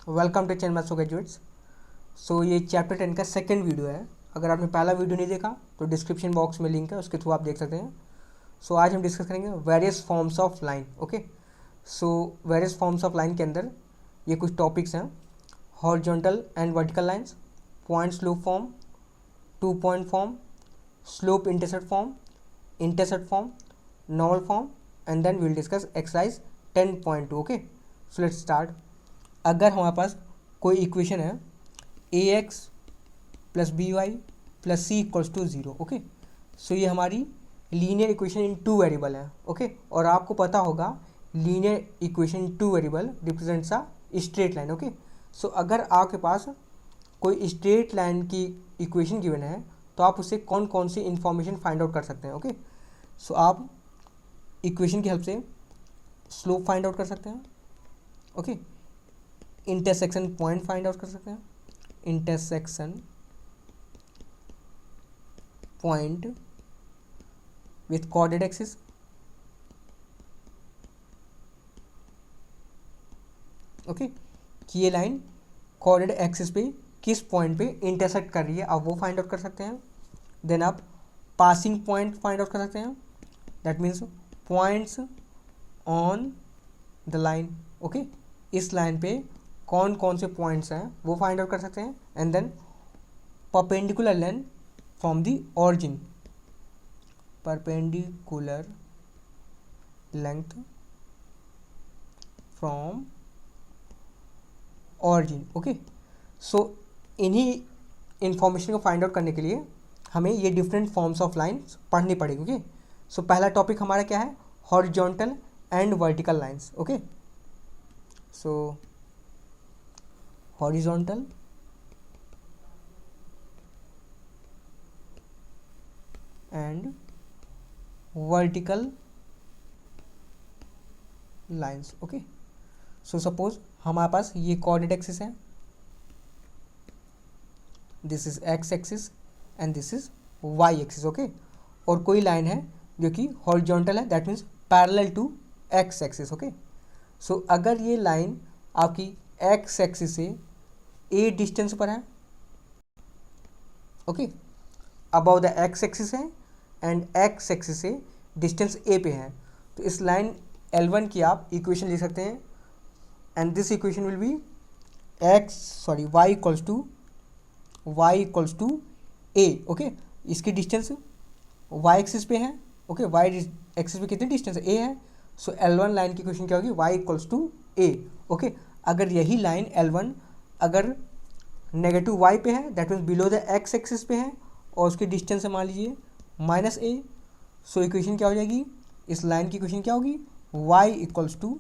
Welcome to channel maths graduates. So ये chapter 10 का second video है। अगर आपने पहला वीडियो नहीं देखा तो डिस्क्रिप्शन बॉक्स में लिंक है, उसके थ्रू आप देख सकते हैं। सो आज हम डिस्कस करेंगे various forms of line. Okay, so various forms of line के अंदर ये कुछ टॉपिक्स हैं: horizontal and vertical lines, point slope form, two point form, slope intercept form, normal form, and then will discuss exercise 10.2। Okay, so let's start. अगर हमारे पास कोई equation है a x plus b y plus c equals to zero. Okay, so ये हमारी linear equation in two variable है। Okay, और आपको पता होगा linear equation in two variable represents a straight line. Okay, so अगर आपके पास कोई स्ट्रेट लाइन की इक्वेशन गिवन है तो आप उससे कौन कौन सी इंफॉर्मेशन फाइंड आउट कर सकते हैं। ओके, सो आप इक्वेशन की हेल्प से स्लोप फाइंड आउट कर सकते हैं। Okay, intersection point find out कर सकते हैं, intersection point with coordinate axis. Okay, कि ये लाइन कोऑर्डिनेट एक्सिस पे किस पॉइंट पे इंटरसेक्ट कर रही है, आप वो फाइंड आउट कर सकते हैं। देन आप पासिंग पॉइंट फाइंड आउट कर सकते हैं, that means points on the line. Okay, इस लाइन पे कौन कौन से पॉइंट्स हैं वो फाइंड आउट कर सकते हैं। And then perpendicular length from the origin, perpendicular length from origin. Okay, so इन्हीं इंफॉर्मेशन को फाइंड आउट करने के लिए हमें ये डिफरेंट फॉर्म्स ऑफ लाइन्स पढ़नी पड़ेगी। ओके, सो पहला टॉपिक हमारा क्या है? Horizontal and vertical lines. Okay, so horizontal and vertical lines. Okay, so suppose हमारे पास ये कोऑर्डिनेट एक्सिस है, this is x axis and this is Y axis. Okay, और कोई लाइन है जो कि हॉरिजॉन्टल है, that means parallel to x axis. Okay, so अगर ये लाइन आपकी एक्स एक्सिस से ए डिस्टेंस पर है, okay, above the x axis है एंड एक्स एक्सिस से डिस्टेंस ए पे है, तो इस लाइन L1 की आप इक्वेशन लिख सकते हैं। And this equation will be y equals to a. Okay, इसकी डिस्टेंस y एक्सिस पे है। ओके, y एक्सिस पे कितनी डिस्टेंस है? ए है। सो L1 लाइन की इक्वेशन क्या होगी? y equals to a. Okay, अगर यही लाइन L1 अगर नेगेटिव y पे है, that means below the x axis पे है, और उसकी डिस्टेंस है मान लीजिए माइनस ए, सो इक्वेशन क्या हो जाएगी? इस लाइन की इक्वेशन क्या होगी? y equals to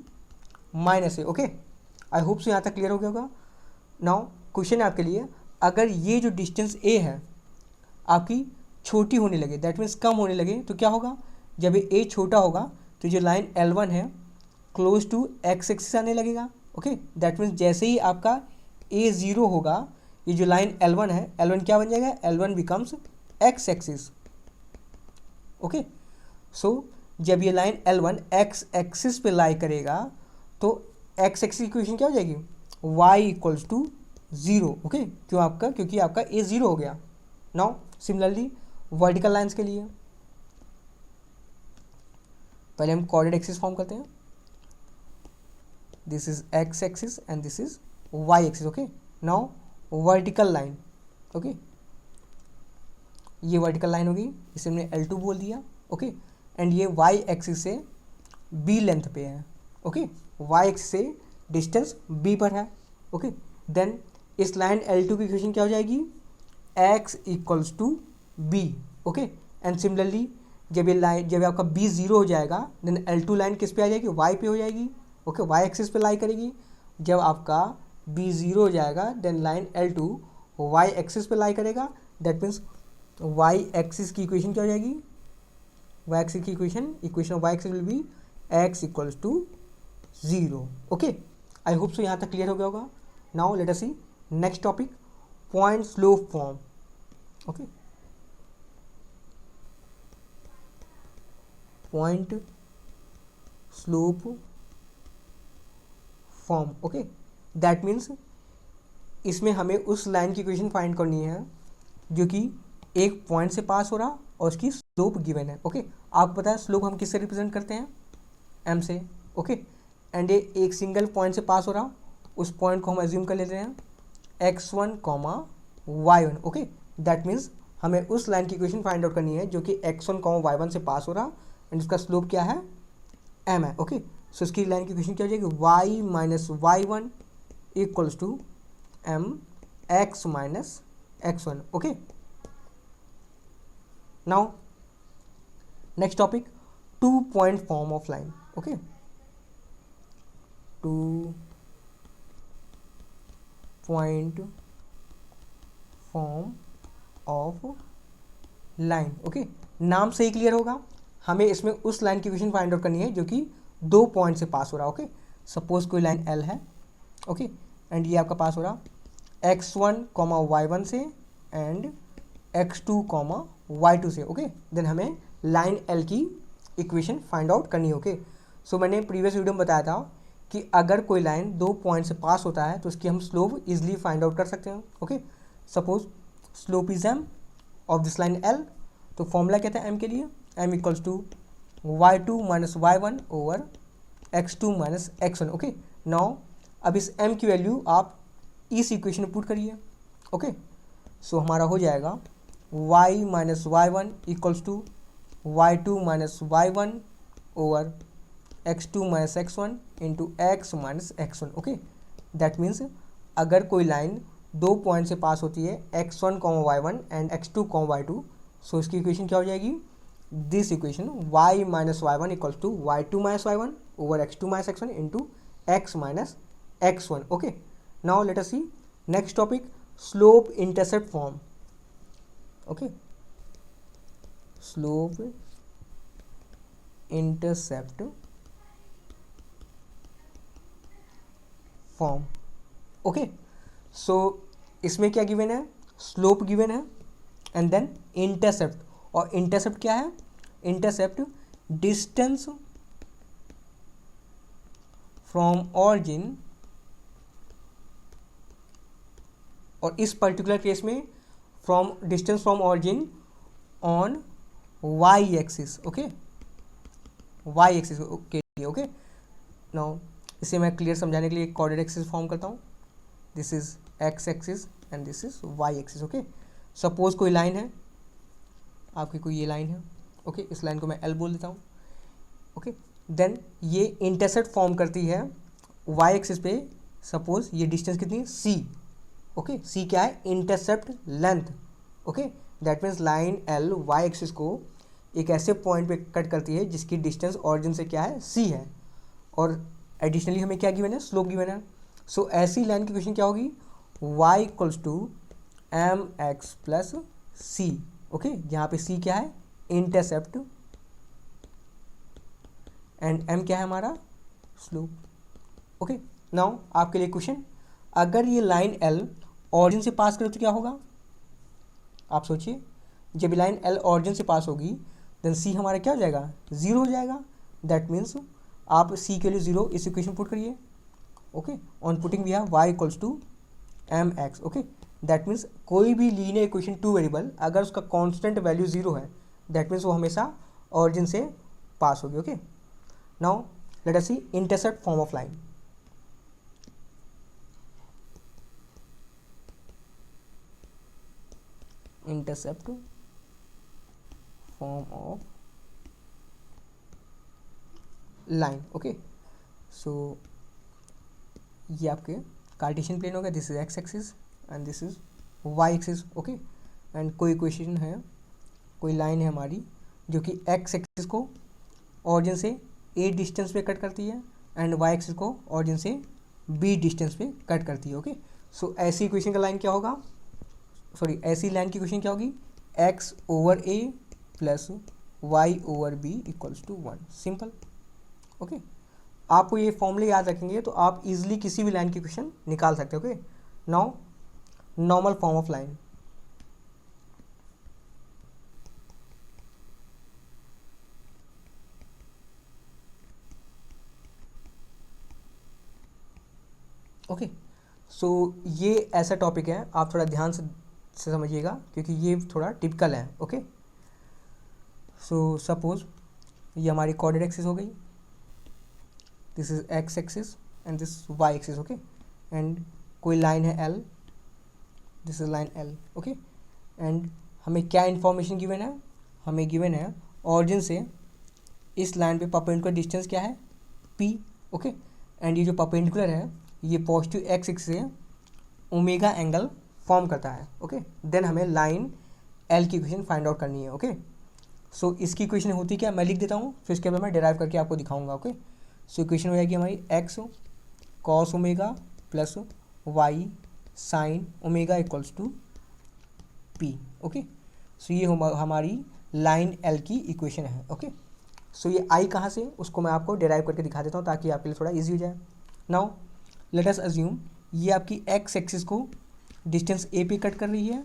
minus a. Okay, I hope so यहाँ तक क्लियर हो गया होगा। नाउ क्वेश्चन है आपके लिए, अगर ये जो डिस्टेंस ए है आपकी छोटी होने लगे, दैट मीन्स कम होने लगे, तो क्या होगा? जब ये ए छोटा होगा तो जो लाइन L1 है क्लोज टू एक्स एक्सिस आने लगेगा। ओके, दैट मीन्स जैसे ही आपका ए ज़ीरो होगा, ये जो लाइन L1 है, L1 क्या बन जाएगा? L1 becomes x axis. Okay, so जब ये लाइन L1 एक्स एक्सिस पे लाई करेगा तो एक्स एक्सिस की इक्वेशन क्या हो जाएगी? y equals to zero. Okay, क्योंकि आपका ए ज़ीरो हो गया। नाउ सिमिलरली वर्टिकल लाइंस के लिए पहले हम कोऑर्डिनेट एक्सिस फॉर्म करते हैं, this is x axis and this is Y axis. Okay, now vertical line. Okay, ये वर्टिकल लाइन होगी, इसे हमने L2 बोल दिया। ओके, एंड ये y एक्सिस से b लेंथ पे है। ओके, y एक्सिस से डिस्टेंस b पर है। ओके, देन इस लाइन L2 की इक्वेशन क्या हो जाएगी? x equals to b। Okay, and similarly जब आपका b ज़ीरो हो जाएगा, देन L2 लाइन किस पे आ जाएगी? y पे हो जाएगी। ओके, y एक्सिस पे लाई करेगी। जब आपका b ज़ीरो हो जाएगा, then line L2 y axis पे लाई करेगा, दैट मीन्स y एक्सिस की इक्वेशन क्या हो जाएगी? y एक्सिस की equation of y axis will be x equals to zero. Okay, I hope so यहाँ तक क्लियर हो गया होगा। Now let us see next topic, point slope form. Okay, point slope form. Okay, that means इसमें हमें उस line की equation find करनी है जो कि एक पॉइंट से पास हो रहा और उसकी स्लोप गिवन है। ओके, आपको पता है स्लोप हम किससे रिप्रेजेंट करते हैं, एम से। ओके, एंड ये एक सिंगल पॉइंट से पास हो रहा, उस पॉइंट को हम एज्यूम कर लेते हैं x1 comma y1। Okay, that means हमें उस लाइन की इक्वेशन फाइंड आउट करनी है जो कि x1 कॉमा y1 से पास हो रहा एंड उसका स्लोप क्या है, m है। ओके, सो इसकी लाइन की इक्वेशन क्या हो जाएगी, y minus y1 equals to m x minus x1। Okay, now next topic, 2 point form of line. Okay, 2 point form of line. Okay, नाम से ही क्लियर होगा, हमें इसमें उस लाइन की इक्वेशन फाइंड आउट करनी है जो कि 2 पॉइंट से पास हो रहा। ओके, सपोज कोई लाइन L है। ओके, एंड ये आपका पास हो रहा x1 कॉमा y1 से एंड x2 कॉमा y2 से। ओके, देन हमें लाइन L की इक्वेशन फाइंड आउट करनी है। ओके, सो मैंने प्रीवियस वीडियो में बताया था कि अगर कोई लाइन 2 पॉइंट से पास होता है तो उसकी हम स्लोप इजिली फाइंड आउट कर सकते हैं। Okay, suppose slope is m of this line L, तो फॉर्मूला क्या था m के लिए, m equals to y2 minus y1 over x2 minus x1। Okay, now अब इस m की वैल्यू आप इस इक्वेशन में पुट करिए। ओके, सो हमारा हो जाएगा y minus y1 equals to y2 minus y1 over x2 minus x1 into x minus x1। Okay, that means अगर कोई लाइन 2 पॉइंट से पास होती है x1 comma y1 and x2 comma y2, सो इसकी इक्वेशन क्या हो जाएगी, this equation y minus y1 equals to y2 minus y1 over x2 minus x1 into x minus x1। Okay, now let us see next topic, slope intercept form. Okay, slope intercept form. Okay, so इसमें क्या given है, slope given है and then intercept, और intercept क्या है, intercept distance from origin, और इस particular case में from distance from origin on y axis. Okay, Y axis के लिए। ओके, नाउ इसे मैं क्लियर समझाने के लिए कोऑर्डिनेट एक्सिस फॉर्म करता हूँ, this is x axis and this is Y axis. Okay, suppose कोई लाइन है आपकी, कोई ये लाइन है। ओके, इस लाइन को मैं एल बोल देता हूँ। ओके, देन ये इंटरसेप्ट फॉर्म करती है वाई एक्सिस पे, सपोज ये डिस्टेंस कितनी है, सी। ओके, सी क्या है, intercept length. Okay, that means line L Y axis को एक ऐसे पॉइंट पे कट करती है जिसकी डिस्टेंस ऑरिजिन से क्या है, सी है, और एडिशनली हमें क्या गिवन है, स्लोप गिवन है। सो ऐसी लाइन की क्वेश्चन क्या होगी, y equals to M X plus C. Okay, जहाँ पे सी क्या है, इंटरसेप्ट, एंड m क्या है हमारा, स्लोप। ओके, नाउ आपके लिए क्वेश्चन, अगर ये लाइन L ऑरिजिन से पास करे तो क्या होगा, आप सोचिए, जब लाइन L ऑरिजिन से पास होगी देन C हमारा क्या हो जाएगा, 0 हो जाएगा। दैट मीन्स आप C के लिए 0 इस इक्वेशन पुट करिए। Okay, on putting we have y equals to M X. Okay, that means कोई भी लीनियर इक्वेशन 2 वेरिएबल अगर उसका कांस्टेंट वैल्यू 0 है, दैट मीन्स वो हमेशा ऑरिजिन से पास होगी। Okay, now let us see intercept form of line. Intercept form of line. Okay, so ये आपके कार्टेशियन प्लेन होगा, this is x axis and this is Y axis. Okay, and कोई equation है, कोई line है हमारी जो कि एक्स एक्सिस को ऑरिजिन से ए डिस्टेंस पे कट करती है एंड वाई एक्सिस को ऑरिजिन से बी डिस्टेंस पे कट करती है। ओके, सो ऐसी इक्वेशन का लाइन क्या होगा, सॉरी ऐसी लाइन की इक्वेशन क्या होगी, X over A plus Y over B equals to 1। Simple. Okay, आपको ये फॉर्मूले याद रखेंगे तो आप इजीली किसी भी लाइन की इक्वेशन निकाल सकते हो। Okay, now normal form of line. Okay, so ये ऐसा टॉपिक है, आप थोड़ा ध्यान से समझिएगा क्योंकि ये थोड़ा टिपिकल है। ओके, सो सपोज ये हमारी कोऑर्डिनेट एक्सिस हो गई, this is x axis and this Y axis. Okay, and कोई लाइन है L, this is line L. Okay, and हमें क्या इन्फॉर्मेशन गिवन है, हमें गिवन है ऑरिजिन से इस लाइन पे परपेंडिकुलर डिस्टेंस क्या है, p। ओके, एंड ये जो परपेंडिकुलर है ये पॉजिटिव एक्स एक्सिस से ओमेगा एंगल फॉर्म करता है। ओके, देन हमें लाइन एल की इक्वेशन फाइंड आउट करनी है। ओके, सो इसकी इक्वेशन होती क्या, मैं लिख देता हूँ, फिर इसके बाद मैं डिराइव करके आपको दिखाऊंगा। ओके, सो इक्वेशन हो जाएगी हमारी x cos omega plus Y sine omega equals to p. Okay, so ये हमारी लाइन एल की इक्वेशन है। ओके, सो ये आई कहाँ से, उसको मैं आपको डिराइव करके दिखा देता हूँ ताकि आपके लिए थोड़ा इजी हो जाए। नाउ लेट अस अज्यूम ये आपकी एक्स एक्सिस को डिस्टेंस ए पे कट कर रही है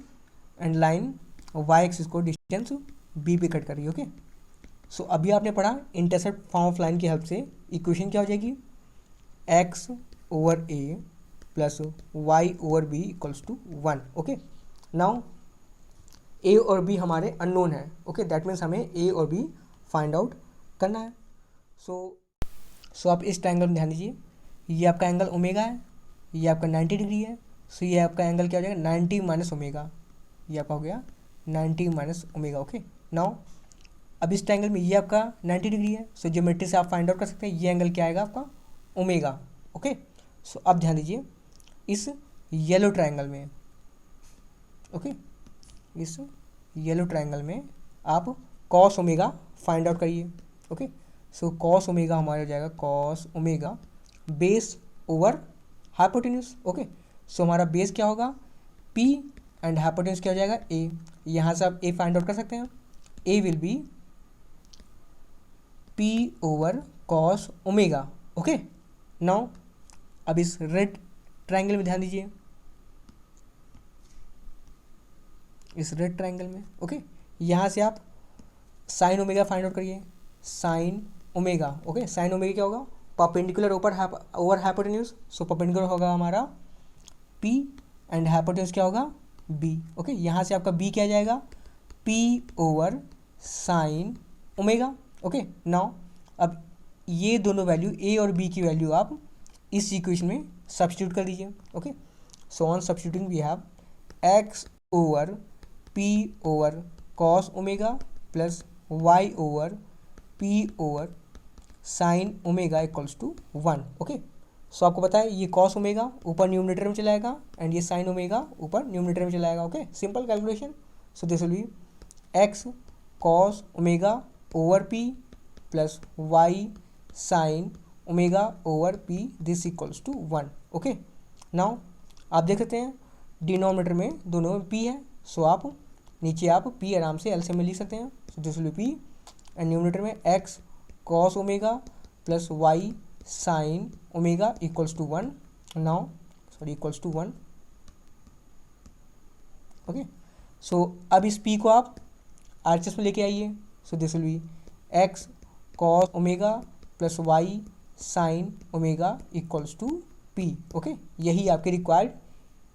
एंड लाइन वाई एक्सिस को डिस्टेंस बी पे कट कर रही है। ओके, सो अभी आपने पढ़ा इंटरसेप्ट फॉर्म ऑफ लाइन की हेल्प से इक्वेशन क्या हो जाएगी, x over A plus Y over B equals to 1। Okay, now a और बी हमारे अननोन है। ओके, दैट मीन्स हमें ए और बी फाइंड आउट करना है। सो आप इस ट्रायंगल में ध्यान दीजिए, ये आपका एंगल ओमेगा है, ये आपका 90 डिग्री है। सो ये आपका एंगल क्या हो जाएगा, 90 माइनस ओमेगा, ये आपका हो गया 90 माइनस ओमेगा। ओके, नाउ अब इस ट्रायंगल में ये आपका 90 डिग्री है, सो ज्योमेट्री से आप फाइंड आउट कर सकते हैं ये एंगल क्या आएगा आपका, ओमेगा। ओके, सो अब ध्यान दीजिए इस येलो ट्रायंगल में, ओके, इस येलो ट्रायंगल में आप कॉस ओमेगा फाइंड आउट करिए। ओके, सो कॉस ओमेगा हमारा हो जाएगा cos omega base over hypotenuse. Okay, so हमारा बेस क्या होगा p एंड हाइपोटेन्यूज क्या हो जाएगा a। यहाँ से आप a फाइंड आउट कर सकते हैं, a will be p over cos omega. Okay, now अब इस रेड ट्रायंगल में ध्यान दीजिए, इस रेड ट्रायंगल में। ओके, यहाँ से आप साइन ओमेगा फाइंड आउट करिए, sign omega. Okay, sine omega क्या होगा, perpendicular over hypotenuse, so perpendicular होगा हमारा p एंड हाइपोटेन्यूज क्या होगा b। ओके, यहाँ से आपका b क्या जाएगा, p over sine omega. Okay, now अब ये दोनों वैल्यू a और b की वैल्यू आप इस इक्वेशन में सब्स्टिट्यूट कर दीजिए। Okay, so on substituting we have x over p over cos omega plus y over p over sine omega equals to 1। Okay, so आपको पता है ये कॉस ओमेगा ऊपर न्यूमरेटर में चला जाएगा एंड ये साइन ओमेगा ऊपर न्यूमरेटर में चला जाएगा। Okay, simple calculation. So this will be X cos omega over P plus Y sine omega over P, this equals to 1। Okay, now आप देख सकते हैं डिनोमिनेटर में दोनों में p है, सो आप नीचे आप p आराम से एलसीएम में लिख सकते हैं। So this will be p and numerator में x cos omega plus Y sine omega equals to 1। Now sorry equals to 1। Okay, so अब इस p को आप आरएचएस में लेके आइए, so this will be x cos omega plus Y sine omega equals to p। Okay, यही आपकी required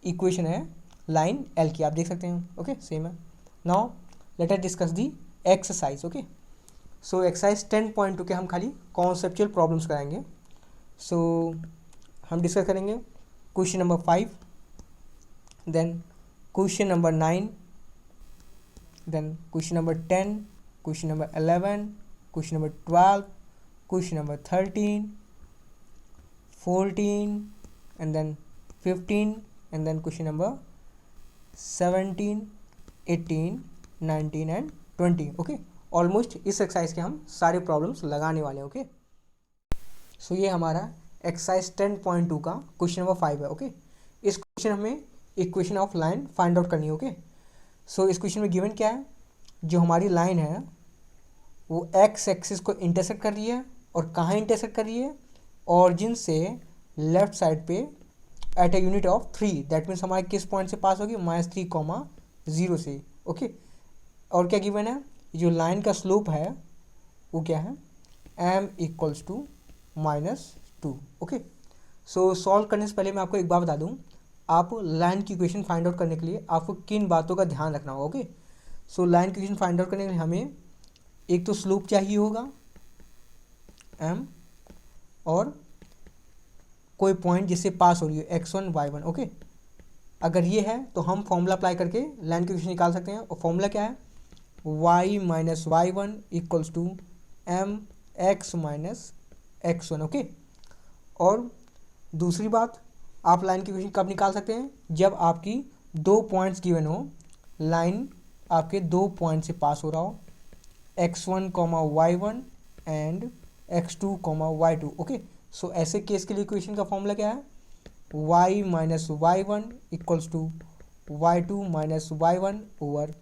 equation है लाइन एल की, आप देख सकते हैं। ओके, सेम है। Now let us discuss the exercise. Okay, so exercise 10.2 के हम खाली कॉन्सेप्चुअल प्रॉब्लम्स कराएंगे। सो हम डिस्कस करेंगे question number 5, then question number 9, then question number 10, question number 11, question number 12, question number 13, 14 and then 15 and then question number 17, 18, 19 and 20। Okay, almost इस exercise के हम सारे प्रॉब्लम्स लगाने वाले हैं। ओके, सो ये हमारा एक्सरसाइज 10.2 का क्वेश्चन नंबर 5 है। ओके, इस क्वेश्चन हमें equation of line find out करनी है। ओके, सो इस क्वेश्चन में गिवन क्या है, जो हमारी लाइन है वो एक्स एक्सिस को इंटरसेक्ट कर रही है, और कहाँ इंटरसेक्ट कर रही है, ऑरिजिन से लेफ्ट साइड पे at a unit of 3, that means हमारे किस पॉइंट से पास होगी, -3, 0 से। ओके, और क्या गिवन है, जो लाइन का स्लोप है वो क्या है, m equals to -2। Okay, so solve करने से पहले मैं आपको एक बात बता दूं, आप लाइन की इक्वेशन फाइंड आउट करने के लिए आपको किन बातों का ध्यान रखना होगा। ओके, सो लाइन की इक्वेशन फाइंड आउट करने के लिए हमें एक तो स्लोप चाहिए होगा m, और कोई पॉइंट जिससे पास हो रही है x1 y1। ओके, अगर ये है तो हम फॉर्मूला अप्लाई करके लाइन की इक्वेशन निकाल सकते हैं, और फॉर्मूला क्या है, y minus Y one equals to M X minus x1। Okay, और दूसरी बात, आप लाइन की इक्वेशन कब निकाल सकते हैं, जब आपकी दो पॉइंट्स गिवन हो, लाइन आपके दो पॉइंट से पास हो रहा हो, x1 comma y1 and x2 comma y2। Okay, so ऐसे केस के लिए इक्वेशन का फॉर्मूला क्या है, y minus Y one equals to y two minus Y one over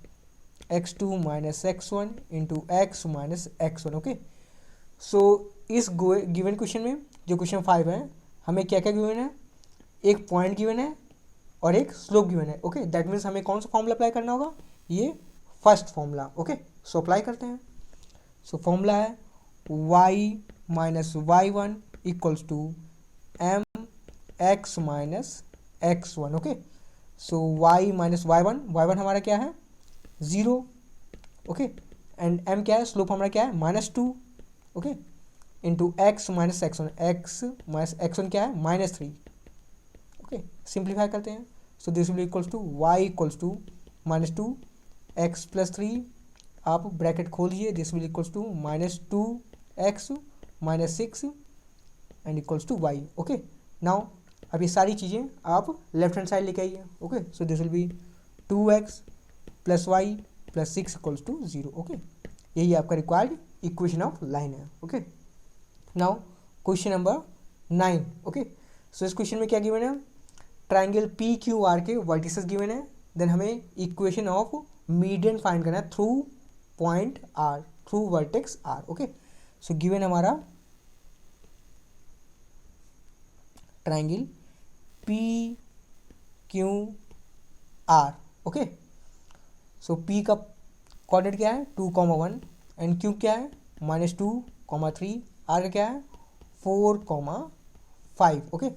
x2 minus x1 into x minus x1। Okay, so इस given question में जो question 5 है, हमें क्या क्या गिवन है, एक पॉइंट गिवन है और एक स्लोप गिवन है। ओके, दैट मीन्स हमें कौन सा फॉर्मूला अप्लाई करना होगा, ये first formula. Okay, so apply करते हैं। सो फॉर्मूला है y minus Y one equals to M X minus x1। Okay, so y minus Y one हमारा क्या है, 0। ओके, एंड m क्या है, स्लोप हमारा क्या है, -2। Okay, into x minus x1, X minus x1 क्या है, -3। ओके, सिंप्लीफाई करते हैं। So this will equals to y equals to -2 X plus 3, आप ब्रैकेट खोलिए, this will equals to -2 X minus 6 and equals to y। Okay, now अब ये सारी चीज़ें आप लेफ्ट हैंड साइड लेके आइए। Okay, so this will be 2x plus y plus 6 equals to 0। Okay, यही आपका रिक्वायर्ड इक्वेशन ऑफ लाइन है। Okay, now question number 9। Okay, so इस क्वेश्चन में क्या गिवन है, ट्राइंगल पी क्यू आर के वर्टिसेस गिवन है, देन हमें इक्वेशन ऑफ मीडियन फाइंड करना है through point R, through vertex R. Okay, so given हमारा triangle P Q R. Okay, सो पी का कोऑर्डिनेट क्या है, 2,1 एंड क्यू क्या है, -2,3, आर का क्या है, 4,5। ओके,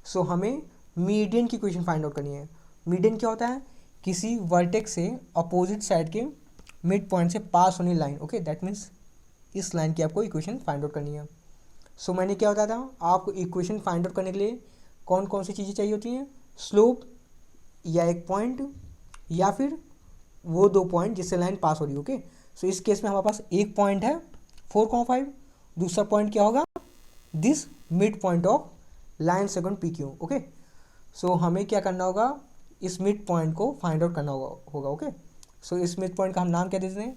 सो हमें मीडियन की इक्वेशन फाइंड आउट करनी है। मीडियन क्या होता है, किसी वर्टेक्स से अपोजिट साइड के मिड पॉइंट से पास होने लाइन। ओके, दैट मीन्स इस लाइन की आपको इक्वेशन फाइंड आउट करनी है। सो मैंने क्या बताया था, आपको इक्वेशन फाइंड आउट करने के लिए कौन कौन सी चीज़ें चाहिए होती हैं, स्लोप या एक पॉइंट या फिर वो दो पॉइंट जिससे लाइन पास हो रही है। ओके, सो इस केस में हमारे पास एक पॉइंट है 4,5, दूसरा पॉइंट क्या होगा, this mid point of line segment P Q. Okay, so हमें क्या करना होगा, इस मिड पॉइंट को फाइंड आउट करना होगा। ओके, सो इस मिड पॉइंट का हम नाम क्या दे देते हैं,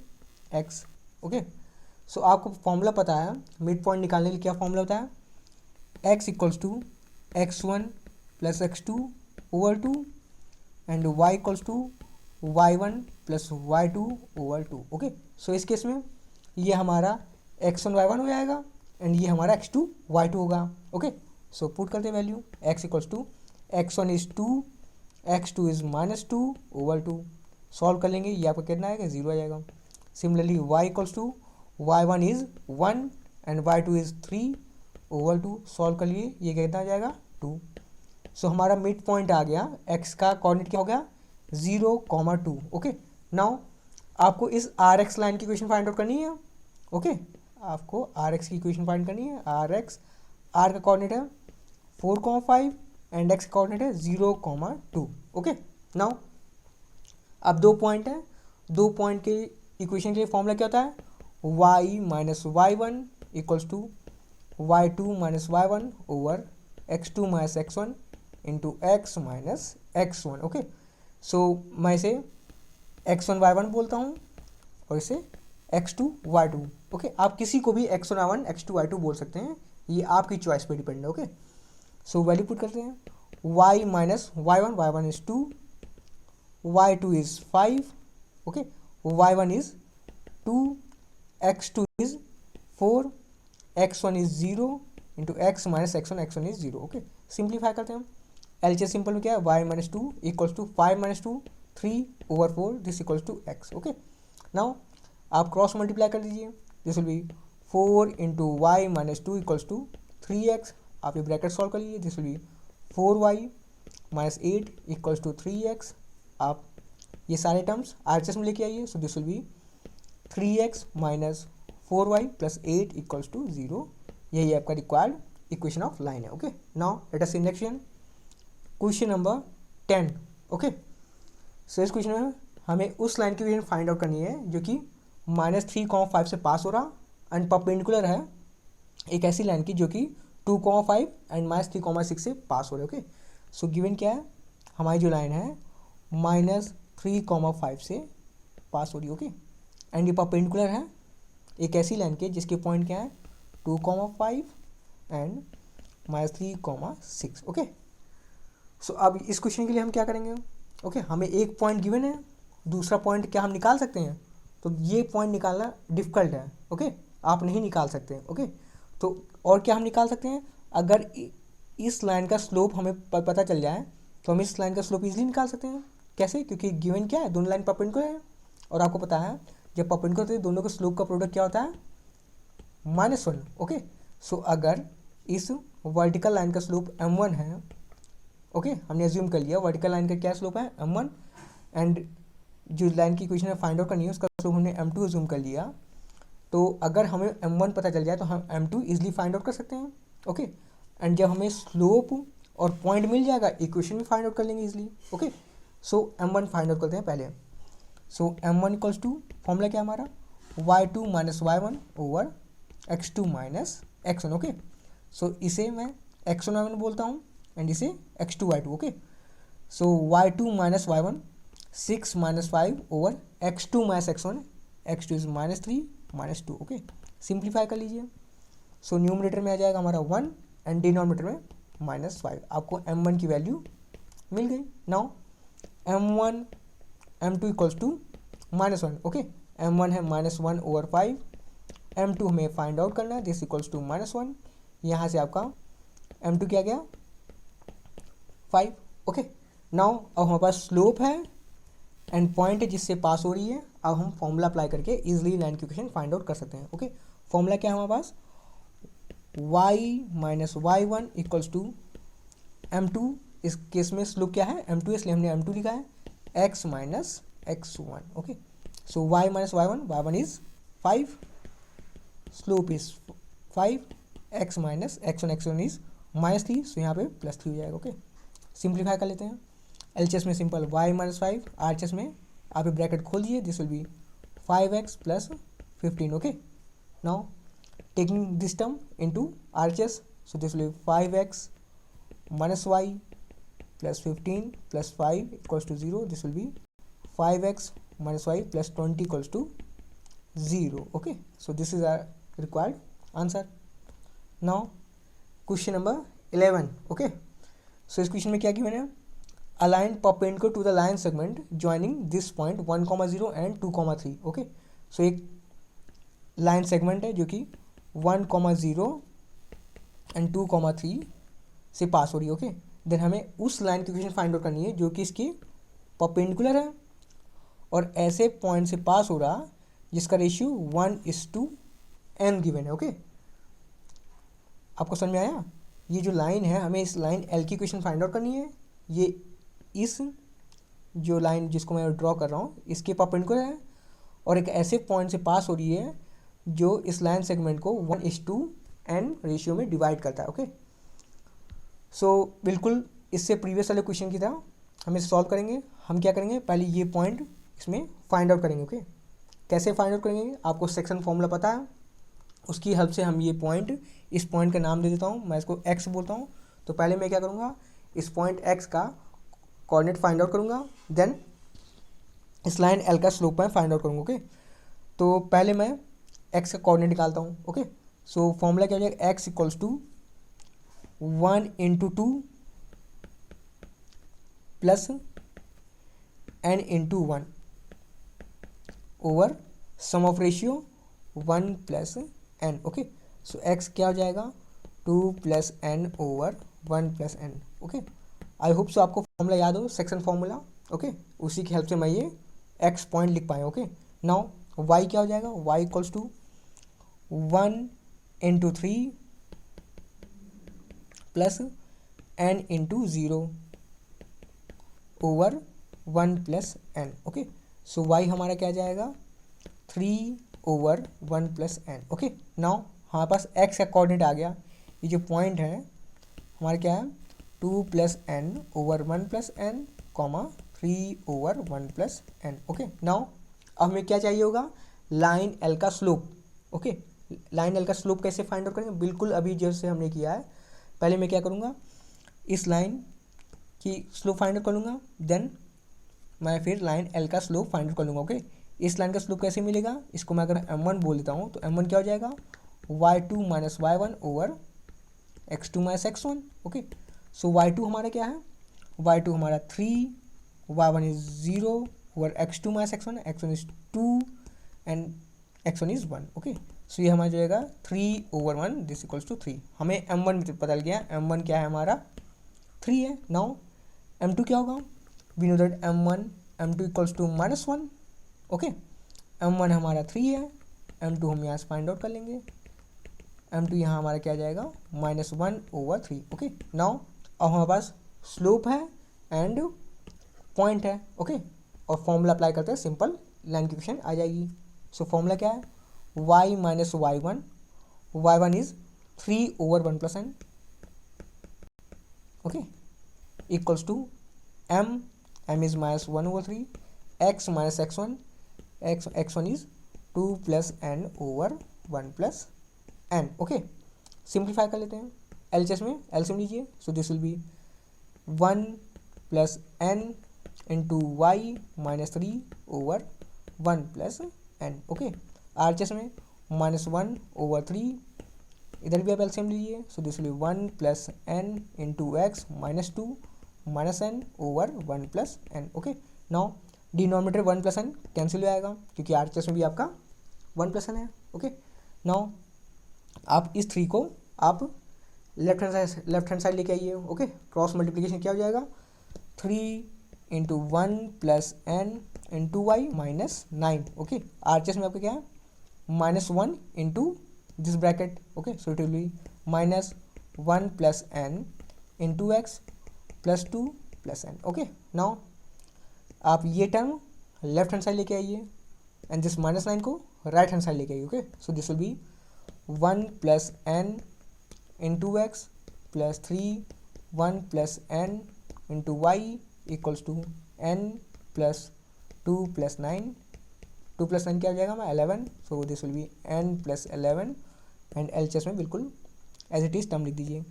एक्स। ओके, सो आपको फॉर्मूला पता है मिड पॉइंट निकालने के लिए, क्या फॉर्मूला होता है, x equals to x1 plus x2 over 2 and y equals to y1 plus y2 over 2। Okay, so इस केस में ये हमारा x1 y1 हो जाएगा एंड ये हमारा x2 y2 होगा। ओके, सो पुट करते हैं value, x equals to x1 is 2, x2 is -2 over 2, solve कर लेंगे, ये आपका कितना आएगा, 0 आ जाएगा। Similarly y equals to y1 is 1 and y2 is 3 over 2, solve कर लिए, ये कितना आ जाएगा, 2। सो हमारा मिड पॉइंट आ गया, x का कोऑर्डिनेट क्या हो गया, 0,2। ओके, नाउ आपको इस आर एक्स लाइन की इक्वेशन फाइंड आउट करनी है। ओके, आपको आर एक्स की इक्वेशन फाइंड करनी है। आर एक्स, आर का कोऑर्डिनेट है 4,5 एंड एक्स का कोऑर्डिनेट है 0,2। ओके, नाउ अब दो पॉइंट है, दो पॉइंट के इक्वेशन के लिए फॉर्मूला क्या होता है, y minus Y one equals to y2 minus Y one over x2 minus x1 into x minus x1। Okay, so मैं इसे x1 y1 बोलता हूँ और इसे x2 y2। ओके, आप किसी को भी x1 y1 x2 y2 बोल सकते हैं, ये आपकी चॉइस पे डिपेंड है। ओके, सो वैल्यू पुट करते हैं, y minus y1 is 2, y2 is 5, okay, y1 is 2, x2 is 4, x1 is 0 into x minus x1 is 0। Okay, simplify करते हैं हम, एलसीएम सिंपल में क्या है, y minus 2 equals to 5 minus 2 3 over 4, this equals to x। Okay, now आप cross multiply कर दीजिए, this will be 4 into Y minus 2 equals to 3x, आप ये ब्रैकेट सॉल्व कर लीजिए, this will be 4y minus 8 equals to 3x। आप ये सारे टर्म्स RHS में लेके आइए, so this will be 3x minus 4y plus 8 equals to 0। यही आपका रिक्वायर्ड इक्वेशन ऑफ लाइन है। Okay, now let us see next question number 10। Okay, so इस क्वेश्चन में हमें उस लाइन की इक्वेशन फाइंड आउट करनी है जो कि -3,5 से पास हो रहा एंड परपेंडिकुलर है एक ऐसी लाइन की जो कि 2,5 एंड -3,6 से पास हो रहे। ओके, सो गिवन क्या है, हमारी जो लाइन है -3,5 से पास हो रही है। ओके, एंड ये परपेंडिकुलर है एक ऐसी लाइन के जिसके पॉइंट क्या है 2,5 एंड -3,6। ओके, सो अब इस क्वेश्चन के लिए हम क्या करेंगे। ओके, हमें एक पॉइंट गिवन है, दूसरा पॉइंट क्या हम निकाल सकते हैं, तो ये पॉइंट निकालना डिफिकल्ट है। ओके, आप नहीं निकाल सकते। ओके, तो और क्या हम निकाल सकते हैं, अगर इस लाइन का स्लोप हमें पता चल जाए तो हम इस लाइन का स्लोप इजीली निकाल सकते हैं। कैसे, क्योंकि गिवन क्या है, दोनों लाइन परपेंडिकुलर है और आपको पता है जब परपेंडिकुलर होते हैं दोनों के स्लोप का प्रोडक्ट क्या होता है -1। ओके, सो अगर इस वर्टिकल लाइन का स्लोप m1 है, ओके, हमने एज्यूम कर लिया वर्टिकल लाइन का क्या स्लोप है m1, एंड जो लाइन की इक्वेशन में फाइंड आउट करनी है उसका स्लोप हमने m2 एज्यूम कर लिया, तो अगर हमें m1 पता चल जाए तो हम m2 इजीली फाइंड आउट कर सकते हैं। ओके, एंड जब हमें स्लोप और पॉइंट मिल जाएगा इक्वेशन भी फाइंड आउट कर लेंगे easily. Okay, so m1 find out करते हैं पहले। सो m1 इक्वल्स टू फॉर्मूला क्या हमारा y2 minus y1 over x2 minus x1। Okay, so इसे मैं x1 y1 बोलता हूँ एंड इसे x2 y2। Okay, so y2 minus y1 6 minus 5 over x2 minus x1, x2 is -3 -2। Okay, simplify कर लीजिए। So numerator में आ जाएगा हमारा 1 एंड डिनोमिनेटर में -5। आपको m1 की वैल्यू मिल गई। Now m1 m2 equals to -1। Okay, m1 है -1 ओवर 5, m2 हमें फाइंड आउट करना है, दिस इक्वल्स टू -1। यहाँ से आपका m2 क्या गया 5। ओके, नाउ अब हमारे पास स्लोप है एंड पॉइंट है जिससे पास हो रही है। अब हम फॉर्मूला अप्लाई करके इजीली लाइन की इक्वेशन फाइंड आउट कर सकते हैं। ओके, फॉर्मूला क्या है हमारे पास y minus y1 equals to m2। इस केस में स्लोप क्या है m2, इसलिए हमने m2 लिखा है, x minus x1। Okay, so y minus y1 is 5, slope is 5, x minus x1 is -3, सो यहाँ पे +3 हो जाएगा। ओके, सिंप्लीफाई कर लेते हैं। LHS में सिंपल y माइनस 5, RHS में आप ब्रैकेट खोल दीजिए, this will be 5x plus 15। Okay, now taking this term into RHS, so this will be 5x minus y plus 15 plus 5 equals to 0, this will be 5x minus y plus 20 equals to 0। Okay, so this is our required answer. Now question number 11। Okay, so इस question में क्या given है, a line perpendicular to the line segment joining this point 1,0 and 2,3। Okay, सो एक line segment है जो कि 1,0 and 2,3 से पास हो रही है। ओके, देन हमें उस लाइन की इक्वेशन फाइंड आउट करनी है जो कि इसकी परपेंडिकुलर है और ऐसे पॉइंट से पास हो रहा जिसका रेशियो 1:n गिवन है। ओके, आपको समझ में आया, ये जो लाइन है हमें इस लाइन L की इक्वेशन फाइंड आउट करनी है। ये इस जो लाइन जिसको मैं ड्रॉ कर रहा हूँ इसके परपेंडिकुलर है और एक ऐसे पॉइंट से पास हो रही है जो इस लाइन सेगमेंट को 1:n रेशियो में डिवाइड करता है। ओके, सो बिल्कुल इससे प्रीवियस वाले क्वेश्चन की तरह हम इसे सॉल्व करेंगे। हम क्या करेंगे, पहले ये पॉइंट इसमें फाइंड आउट करेंगे। ओके, कैसे फाइंड आउट करेंगे, आपको सेक्शन फॉर्मूला पता है, उसकी हेल्प से हम ये पॉइंट, इस पॉइंट का नाम दे देता हूँ, मैं इसको x बोलता हूँ। तो पहले मैं क्या करूँगा, इस पॉइंट x का कोऑर्डिनेट फाइंड आउट करूँगा, देन इस लाइन L का स्लोप मैं फाइंड आउट करूँगा। ओके, तो पहले मैं x का कोऑर्डिनेट निकालता हूँ। ओके, सो फॉर्मूला क्या हो जाएगा, x equals to 1 × 2 plus n × 1 over sum of ratio 1 plus n। Okay, so x क्या हो जाएगा 2 plus n over 1 plus n। Okay, I hope so आपको फॉर्मूला याद हो, सेक्शन फॉर्मूला। ओके, उसी की हेल्प से मैं ये x पॉइंट लिख पाया। ओके, नाउ y क्या हो जाएगा, y equals to 1 × 3 plus n × 0 over 1 plus N. Okay, so Y हमारा क्या जाएगा 3 over 1 plus N. Okay, now हमारे पास एक्स का कोऑर्डिनेट आ गया। ये जो पॉइंट है हमारा क्या है 2 plus N over 1 plus N comma 3 over 1 plus N. Okay, now अब हमें क्या चाहिए होगा लाइन एल का स्लोप। ओके, लाइन एल का स्लोप कैसे फाइंड आउट करेंगे, बिल्कुल अभी जैसे हमने किया है। पहले मैं क्या करूँगा इस लाइन की स्लोप फाइंड आउट कर लूँगा, देन मैं फिर लाइन एल का स्लोप फाइंड आउट कर लूँगा। ओके, इस लाइन का स्लोप कैसे मिलेगा, इसको मैं अगर m1 बोल देता हूँ तो m1 क्या हो जाएगा y2 minus y1 over x2 minus x1। Okay, so y2 हमारा क्या है y2 हमारा 3, y1 is 0 over x2 minus x1, x1 is 2 and x1 is 1। Okay, so ये हमारा जाएगा 3 ओवर 1 दिस इक्वल्स टू 3। हमें m1 पता चल गया, m1 क्या है हमारा 3 है। नाउ m2 क्या होगा, we know that m2 equals to minus 1। Okay, m1 हमारा 3 है, m2 हम यहाँ से फाइंड आउट कर लेंगे। m2 यहाँ हमारा क्या जाएगा -1 ओवर 3। ओके, नाउ अब हमारे पास स्लोप है एंड पॉइंट है। ओके, और फॉर्मूला अप्लाई करते हैं, सिंपल लाइन की इक्वेशन आ जाएगी। सो फॉर्मूला क्या है y minus y1, y1 is 3 over 1 plus N. Okay, equals to m is -1 over 3, x minus x1, x1 is 2 plus n over 1 plus n। Okay, simplify कर लेते हैं, LCS में LCM लीजिए। So this will be 1 plus n into Y minus 3 over 1 plus n। Okay, RHS में -1 over 3, इधर भी आप LCM लीजिए। So this will be 1 plus n into x minus 2 minus n over 1 plus n। Okay, now denominator 1 plus n cancel हो जाएगा क्योंकि RHS में भी आपका 1 प्लस n है। ओके, नाउ आप इस 3 को आप लेफ्ट हैंड साइड लेके आइए। ओके, क्रॉस मल्टीप्लीकेशन क्या हो जाएगा 3 into 1 plus n into Y minus 9। Okay, RHS में आपका क्या है -1 into this bracket. Okay, so it will be -1 plus n into x plus 2 plus n। Okay, now आप ये टर्म लेफ्ट हैंड साइड लेके आइए एंड दिस -9 को right hand side लेके आइए। Okay, so this will be 1 plus n into x plus 3 1 plus n into y equals to n plus 2 plus 9, 2 plus 9 क्या हो जाएगा 11। So this will be n plus 11 and LHS में बिल्कुल as it is term लिख दीजिए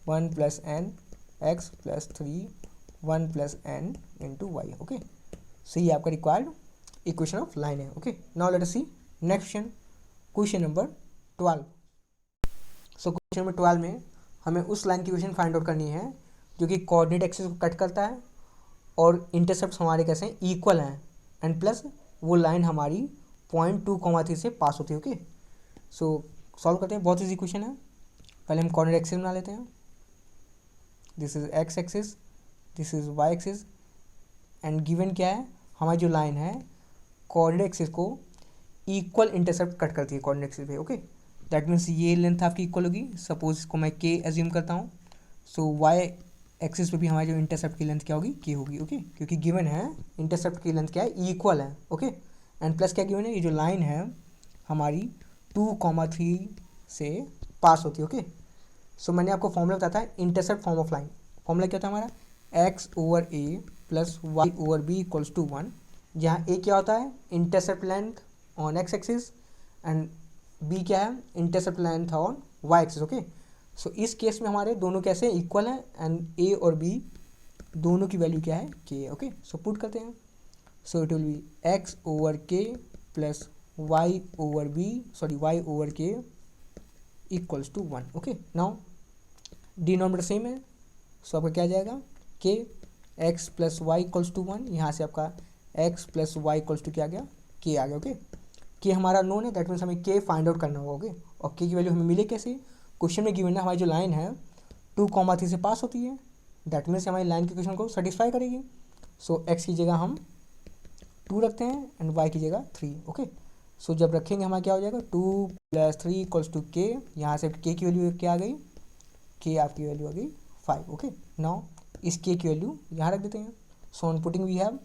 1 plus n x plus 3 1 plus n into y. Okay, so ये आपका required equation of line है। Okay, now let us see next question, question number 12। So question number 12 में हमें उस लाइन की equation find out करनी है जो कि कोऑर्डिनेट एक्सिस को कट करता है और इंटरसेप्ट हमारे कैसे हैं इक्वल हैं एंड प्लस वो लाइन हमारी पॉइंट 2,3 से पास होती है। ओके, सो सॉल्व करते हैं, बहुत ईजी क्वेश्चन है। पहले हम कोऑर्डिनेट एक्सिस बना लेते हैं, this is x axis, this is Y axis and given क्या है हमारी जो लाइन है कोऑर्डिनेट एक्सिस को इक्वल इंटरसेप्ट कट करती है कोऑर्डिनेट एक्सिस पे। ओके, दैट मीन्स ये लेंथ आपकी इक्वल होगी। सपोज इसको मैं के एज्यूम करता हूँ, सो वाई एक्सिस पे भी हमारी जो इंटरसेप्ट की लेंथ क्या होगी के होगी। ओके, क्योंकि गिवन है इंटरसेप्ट की लेंथ क्या है इक्वल है। ओके, एंड प्लस क्या गिवन है ये जो लाइन है हमारी 2,3 से पास होती है। ओके, सो मैंने आपको फॉर्मूला बताया था intercept form of line. Formula क्या होता है हमारा x over A plus Y over B equals to 1, जहाँ ए क्या होता है intercept length on x axis and b क्या है intercept length on y axis. Okay, so इस केस में हमारे दोनों कैसे इक्वल हैं एंड ए और बी दोनों की वैल्यू क्या है के। ओके, सो पुट करते हैं। So it will be x over k plus Y over b y over k equals to 1। Okay, now denominator same है, सो आपका क्या आ जाएगा के x plus Y equals to 1, यहाँ से आपका x plus Y equals to क्या आ गया के आ गया। ओके, के हमारा नोन है, दैट मीन्स हमें के फाइंड आउट करना होगा। ओके, और के की वैल्यू हमें मिले कैसे, क्वेश्चन में गिवन है हमारी जो लाइन है 2,3 से पास होती है, दैट मीन्स हमारी लाइन के क्वेश्चन को सेटिस्फाई करेगी। सो एक्स की जगह हम 2 रखते हैं एंड वाई की जगह 3। ओके, सो जब रखेंगे हमारा क्या हो जाएगा 2 प्लस 3 इक्वल्स टू के, यहाँ से के की वैल्यू क्या आ गई के आपकी वैल्यू आ गई 5। ओके, नाउ इस के की वैल्यू यहाँ रख देते हैं। So on putting we have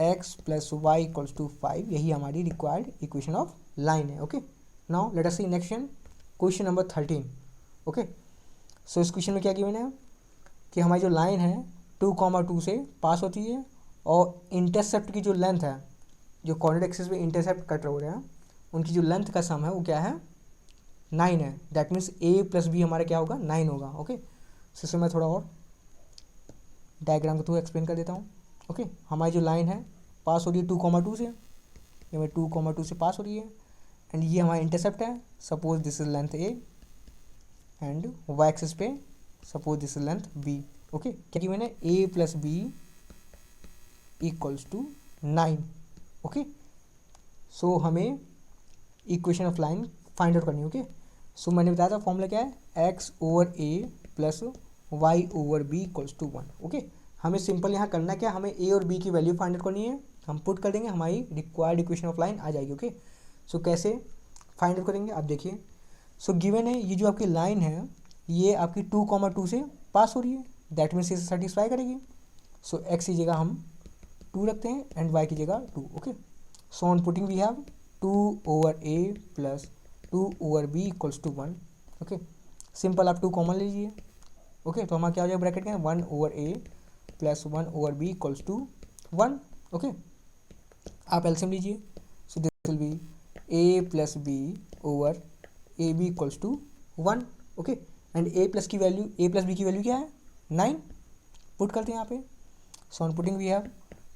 x plus Y equals to 5, यही हमारी रिक्वायर्ड इक्वेशन ऑफ लाइन है। Okay, now let us see next question number 13। Okay, so इस क्वेश्चन में क्या गिवन है कि हमारी जो लाइन है 2,2 से पास होती है और इंटरसेप्ट की जो लेंथ है, जो कोऑर्डिनेट एक्सिस पे इंटरसेप्ट कट हो रहे हैं, उनकी जो लेंथ का सम है वो क्या है 9 है। That means a plus B हमारा क्या होगा 9 होगा। ओके, सो इसमें मैं थोड़ा और डायग्राम के थ्रू एक्सप्लेन कर देता हूँ। ओके, हमारी जो लाइन है पास हो रही है 2,2 से, ये मैं 2,2 से पास हो रही है एंड ये हमारा इंटरसेप्ट है। Suppose this is length a and y axis पे suppose this is length b। Okay, क्या कि मैंने a plus b equals to 9। Okay, so हमें equation of line find out करनी है। ओके, सो मैंने बताया था फॉर्मूला क्या है x over a plus Y over B equals to 1। Okay, हमें सिंपल यहाँ करना क्या, हमें a और b की वैल्यू फाइंड आउट करनी है। हम पुट कर देंगे, हमारी रिक्वायर्ड इक्वेशन ऑफ लाइन आ जाएगी। ओके, सो कैसे फाइंड आउट करेंगे आप देखिए। सो गिवन है ये जो आपकी लाइन है ये आपकी 2,2 से पास हो रही है, दैट मीन्स इसे सेटिस्फाई करेगी। सो x की जगह हम 2 रखते हैं एंड y की जगह 2। Okay, so on putting we have 2 over a plus 2 over b equals to 1। Okay, simple आप 2 कॉमन लीजिए। ओके, तो हमारा क्या हो जाएगा ब्रैकेट के 1 over a plus 1 over b equals to 1। Okay, आप एलसीएम लीजिए। So this will be a plus B over A B equals to 1। Okay, and a plus की वैल्यू a प्लस बी की वैल्यू क्या है 9, put करते हैं यहाँ पे। So on putting we have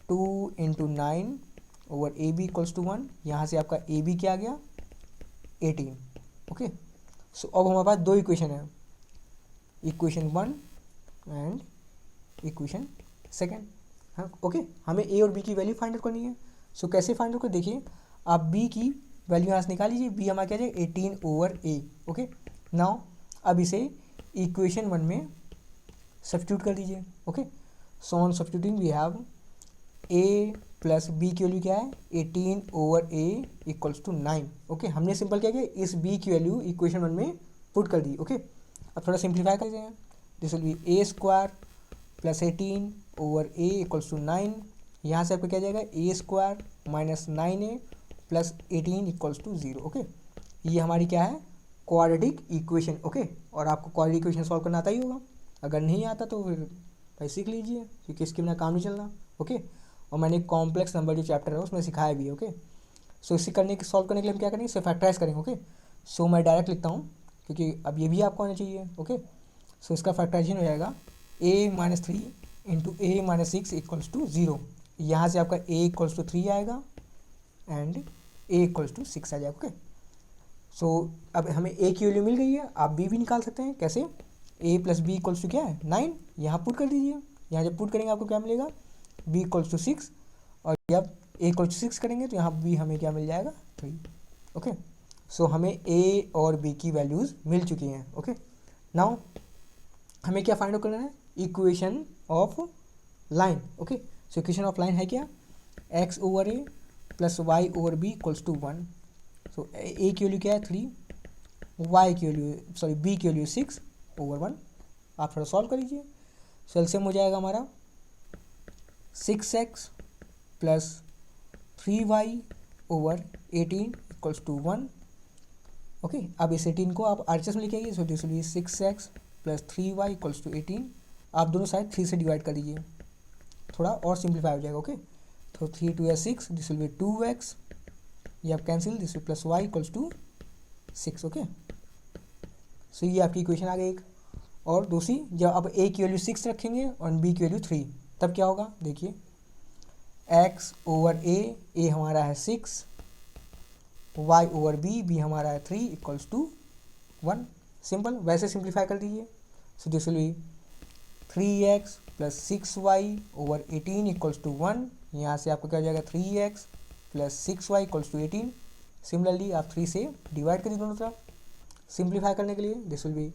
2 into 9 over A B equals to 1। यहाँ से आपका ए बी क्या आ गया 18। ओके, सो अब हमारे पास दो इक्वेशन है, इक्वेशन 1 एंड इक्वेशन 2। हाँ, ओके, हमें ए और बी की वैल्यू फाइंड आउट करनी है। सो कैसे फाइंड आउट कर देखिए, आप बी की वैल्यू यहाँ से निकाल लीजिए। बी हमारा क्या है 18 ओवर ए। ओके, नाउ अब इसे इक्वेशन 1 में सब्स्टिट्यूट कर दीजिए। Okay, so on substituting we have a plus B की वैल्यू क्या है 18 over a equals to 9। Okay, हमने सिंपल क्या किया, इस बी की वैल्यू इक्वेशन 1 में पुट कर दी। ओके, अब थोड़ा सिंप्लीफाई कर देते हैं। This will be a square plus 18 over a equals to 9। यहाँ से आपको क्या जाएगा a square minus 9a plus 18 equals to 0। Okay, ये हमारी क्या है क्वाड्रेटिक इक्वेशन। ओके, और आपको क्वाड्रेटिक इक्वेशन सॉल्व करना आता ही होगा, अगर नहीं आता तो फिर भाई सीख लीजिए क्योंकि इसके बिना काम नहीं चलना। ओके, और मैंने कॉम्प्लेक्स नंबर जो चैप्टर है उसमें सिखाया भी है। ओके, सो इसे सॉल्व करने के लिए हम क्या करेंगे, इसे फैक्टराइज करेंगे। ओके, सो मैं डायरेक्ट लिखता हूँ क्योंकि अब ये भी आपको आना चाहिए। ओके, सो इसका फैक्टराइजेशन हो जाएगा a minus 3 into a minus 6 equals to 0। यहाँ से आपका a इक्वल्स टू 3 आएगा एंड a इक्वल्स टू 6 आ जाएगा। ओके, सो अब हमें a की वैल्यू मिल गई है, आप b भी निकाल सकते हैं। कैसे, a plus b equals to क्या है 9, यहाँ पुट कर दीजिए। यहाँ जब पुट करेंगे आपको क्या मिलेगा b इक्वल्स टू 6, और जब a इक्वल्स टू 6 करेंगे तो यहाँ b हमें क्या मिल जाएगा 3। ओके, सो हमें a और b की वैल्यूज़ मिल चुकी हैं। ओके, नाउ हमें क्या फाइंड आउट करना है, equation of line. Okay, so equation of line है क्या x over a plus Y over B equals to 1। So a की वैल्यू क्या है 3, y की वैल्यू सॉरी b की वैल्यू 6 ओवर 1। आप थोड़ा सॉल्व कर लीजिए। सो एलसीएम हो जाएगा हमारा 6x plus 3y over 18 equals to 1। Okay, अब इस 18 को आप आरएचएस में लिख आइए। So this will be 6x plus 3y equals to 18। आप दोनों साइड 3 से डिवाइड कर दीजिए, थोड़ा और सिंप्लीफाई हो जाएगा। ओके, तो 3 2 6, दिस विल बी 2x, ये आप cancel, this will plus y equals to 6। Okay, so ये आपकी इक्वेशन आ गई एक। और दूसरी, जब आप a की वैल्यू 6 रखेंगे और b की वैल्यू 3, तब क्या होगा देखिए, x ओवर a हमारा है 6, y ओवर b हमारा है 3 इक्वल्स टू 1। सिंपल, वैसे सिंप्लीफाई कर दीजिए। So this will be 3x plus 6y over 18 equals to 1। यहाँ से आपको क्या हो जाएगा 3x plus 6y equals to 18। Similarly आप 3 से डिवाइड करिए दोनों तरफ सिंप्लीफाई करने के लिए। This will be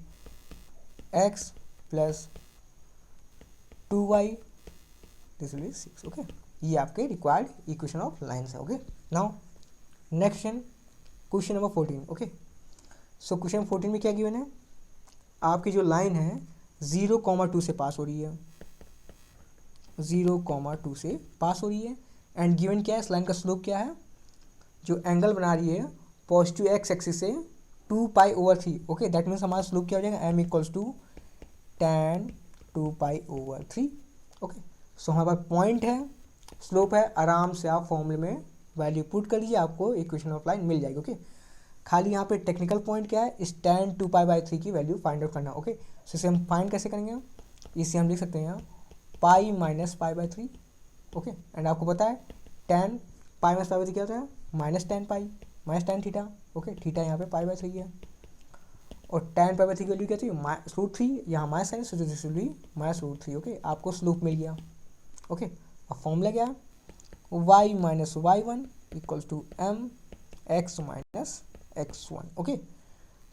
x plus 2y, this will B 6। Okay, ये आपके रिक्वायर्ड इक्वेशन ऑफ लाइन्स है। Okay, now next question number 14। Okay, so question 14 में क्या गिवन है, आपकी जो लाइन है 0,2 से पास हो रही है। 0,2 से पास हो रही है। एंड गिवन क्या है, इस लाइन का स्लोप क्या है, जो एंगल बना रही है पॉजिटिव एक्स एक्सिस से 2π/3। ओके, दैट मीन्स हमारा स्लोप क्या हो जाएगा, m equals to tan 2π/3। Okay, so हमारे पास पॉइंट है, स्लोप है, आराम से आप फॉर्मूले में वैल्यू पुट कर लीजिए, आपको इक्वेशन ऑफ लाइन मिल जाएगी। ओके, खाली यहाँ पे टेक्निकल पॉइंट क्या है, इस tan 2π/3 की वैल्यू फाइंड आउट करना। ओके, सो इसे हम फाइंड कैसे करेंगे, इसे हम लिख सकते हैं यहाँ पाई माइनस π/3। ओके, एंड आपको पता है tan पाई माइनस π/3 क्या होता है, -tan pi minus tan theta. Okay, theta यहाँ पे π/3 है, और tan π/3 की वैल्यू क्या थी, √3, यहाँ minus sine, so this will be -√3। Okay, आपको स्लोप मिल गया। ओके, अब फॉर्मूला क्या है, y minus y1 equals to m x minus x1। Okay,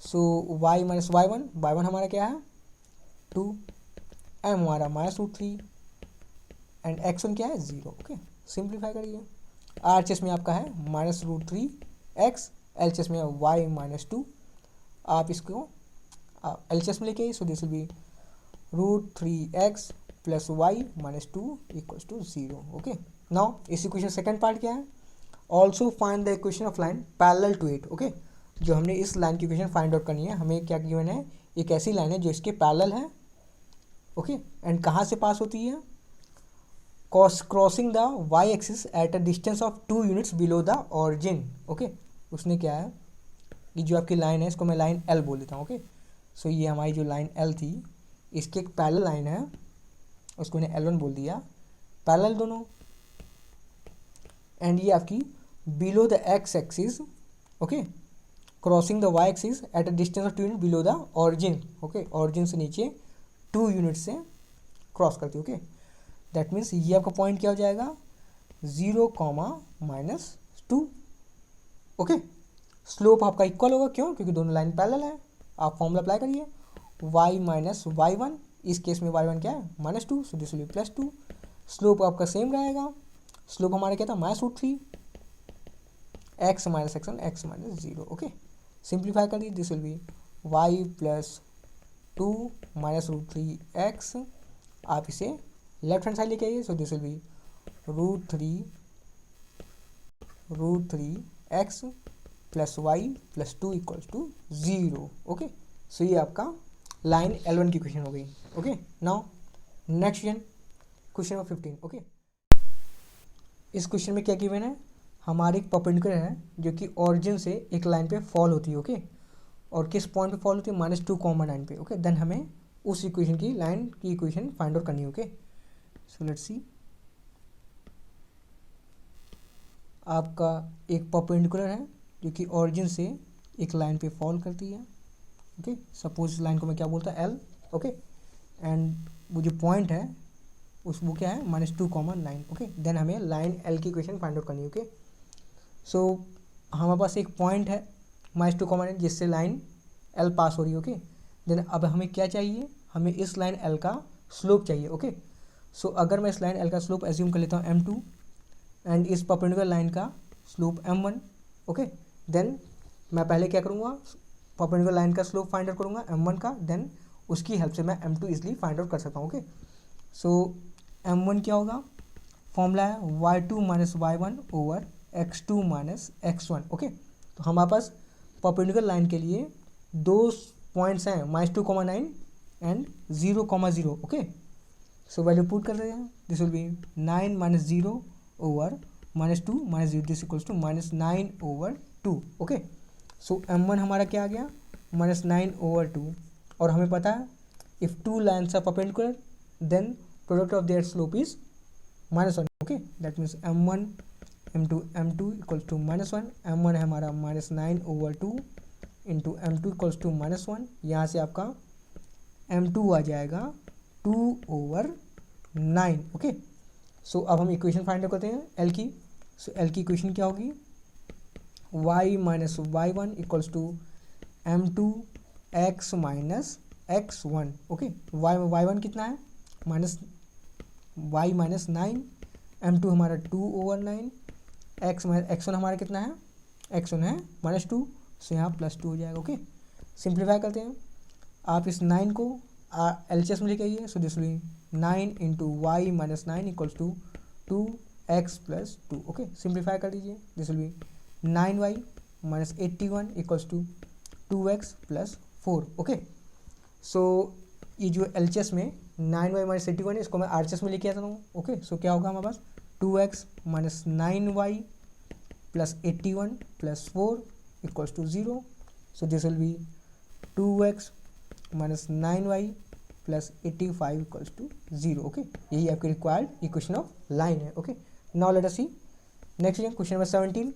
so y minus y1 हमारा क्या है 2, m हमारा -√3 एंड x1 क्या है 0। ओके, सिंप्लीफाई करिए, RHS में आपका है -√3x, LHS में y माइनस 2, आप इसको LHS में लेके आइए, so this will be √3x plus y minus 2 equals to 0। Okay, now इस इक्वेशन सेकंड पार्ट क्या है, also find the equation of line parallel to it. Okay, जो हमने इस लाइन की इक्वेशन फाइंड आउट करनी है, हमें क्या गिवन है, एक ऐसी लाइन है जो इसके पैरेलल है। ओके, एंड कहाँ से पास होती है, crossing the y axis at a distance of 2 units below the origin. Okay, उसने क्या है, ये जो आपकी लाइन है इसको मैं लाइन L बोल देता हूँ। ओके, सो ये हमारी जो लाइन L थी, इसकी एक पैरेलल लाइन है, उसको मैंने L1 बोल दिया, पैरेलल दोनों, एंड ये आपकी below the x axis. Okay, crossing the y axis at a distance of 2 unit below the origin. Okay, origin से नीचे 2 यूनिट से क्रॉस करती है। ओके, दैट मीन्स ये आपका पॉइंट क्या हो जाएगा 0,-2। ओके, स्लोप आपका इक्वल होगा, क्यों, क्योंकि दोनों लाइन पैरेलल है। आप फॉर्मूला अप्लाई करिए, y माइनस y1, इस केस में y1 क्या है -2, so this will be +2। Slope आपका सेम रहेगा, स्लोप हमारा क्या था -√3, x minus x1 x minus 0। Okay, simplify करिए, this will be y plus 2 minus √3x, आप इसे लेफ्ट हैंड साइड लेके आइए, so this will be √3x plus y plus 2 equals to 0। Okay, so ये आपका लाइन L1 की question हो गई। Okay, now next question number 15। Okay, इस क्वेश्चन में क्या गिवन है, हमारे एक परपेंडिकुलर है जो कि ऑरिजिन से एक लाइन पे फॉल होती है। ओके, और किस पॉइंट पे फॉल होती है, -2,9 पे। ओके, देन हमें उस इक्वेशन की लाइन की इक्वेशन फाइंड आउट करनी है। ओके, सो लेट्स सी, आपका एक परपेंडिकुलर है जो कि ऑरिजिन से एक लाइन पे फॉल करती है। ओके, सपोज इस लाइन को मैं क्या बोलता है L। ओके, एंड वो जो पॉइंट है उस वो क्या है -2,9। ओके, देन हमें लाइन L की इक्वेशन फाइंड आउट करनी है। ओके, सो हमारे पास एक पॉइंट है -2,9 जिससे लाइन L पास हो रही है। ओके, देन अब हमें क्या चाहिए, हमें इस लाइन L का स्लोप चाहिए। ओके, सो अगर मैं इस लाइन L का स्लोप एज्यूम कर लेता हूँ m2 एंड इस परपेंडिकुलर लाइन का स्लोप m1। ओके, देन मैं पहले क्या करूँगा, परपेंडिकुलर लाइन का स्लोप फाइंड आउट करूँगा m1 का, देन उसकी हेल्प से मैं m2 इजीली फाइंड आउट कर सकता हूँ। ओके, सो m1 क्या होगा, फॉर्मूला है y2 minus y1 over x2 minus x1। Okay, तो हमारे पास परपेंडिकुलर लाइन के लिए दो पॉइंट्स हैं -2,9 and 0,0। Okay, so value put कर रहे हैं, this will be 9 minus 0 over -2 minus 0, this equals to -9/2। Okay, so m1 हमारा क्या आ गया -9/2, और हमें पता है if two lines are perpendicular then product of their slope is -1। Okay, that means m1 m2 equals to -1, m1 है हमारा -9/2 इंटू m2 इक्वल्स टू -1, यहाँ से आपका m2 आ जाएगा 2/9। ओके, सो अब हम इक्वेशन फाइंड करते हैं L की। सो L की इक्वेशन क्या होगी, y minus y1 equals to m2 x minus x1। Okay, y1 कितना है y माइनस 9, m2 हमारा 2/9, x1 हमारा कितना है, x1 है -2, सो यहाँ +2 हो जाएगा। ओके, सिंप्लीफाई करते हैं, आप इस 9 को LHS में लेके आइए, so this will be 9 into Y minus 9 equals to 2x plus 2। Okay, simplify कर दीजिए, this will be 9y minus 81 equals to 2x plus 4। Okay, so ये जो LHS में 9y माइनस 81 है, इसको मैं RHS में लेके आता हूँ। ओके, सो क्या होगा हमारे पास 2x minus 9y plus 81 plus 4 equals to 0। So this will be 2x minus 9y plus 85 equals to 0। Okay, यही आपकी रिक्वायर्ड इक्वेशन ऑफ लाइन है। Okay, now let us see next question number 17।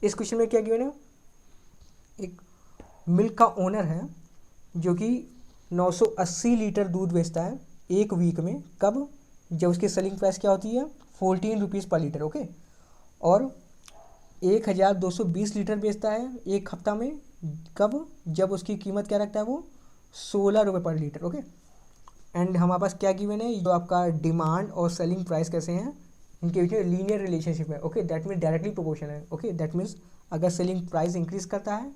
इस question में क्या given है, एक milk का owner है जो कि 980 लीटर दूध बेचता है एक वीक में। कब? जब उसकी सेलिंग प्राइस क्या होती है 14 रुपीज़ पर लीटर। ओके, और 1220 लीटर बेचता है एक हफ्ता में। कब? जब उसकी कीमत क्या रखता है वो 16 रुपये पर लीटर। ओके, एंड हमारे पास क्या गिवन है, जो आपका डिमांड और सेलिंग प्राइस कैसे हैं, इनके बीच में लीनियर रिलेशनशिप है। Okay, that means directly proportional है। ओके, दैट मीन्स अगर सेलिंग प्राइस इंक्रीज करता है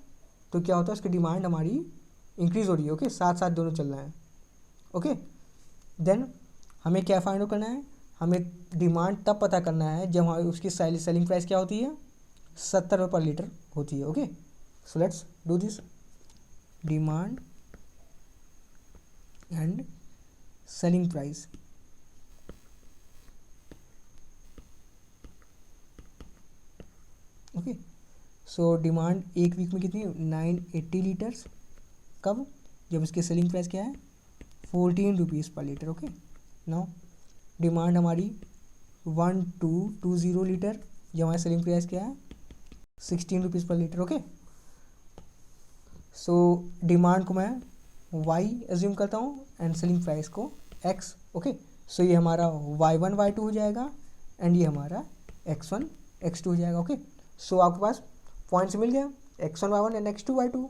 तो क्या होता है, उसकी डिमांड हमारी इंक्रीज हो रही है। ओके, साथ साथ दोनों चल रहे हैं। ओके, देन हमें क्या फाइंड आउट करना है, हमें डिमांड तब पता करना है जब हमारी उसकी सेलिंग प्राइस क्या होती है 70 रुपये पर लीटर होती है। Okay, so let's do this, demand and selling price. Okay, so demand एक वीक में कितनी 980 लीटर्स। कब? जब इसकी सेलिंग प्राइस क्या है 14 रुपीज़ पर लीटर। ओके, नाउ डिमांड हमारी 1220 लीटर, जब हमारी सेलिंग प्राइस क्या है 16 रुपीज़ पर लीटर। ओके, सो डिमांड को मैं y एज्यूम करता हूँ एंड सेलिंग प्राइस को x। ओके, सो ये हमारा y1 y2 हो जाएगा एंड ये हमारा x1 x2 हो जाएगा। ओके, सो आपके पास पॉइंट्स मिल गया x1 y1 and x2 y2।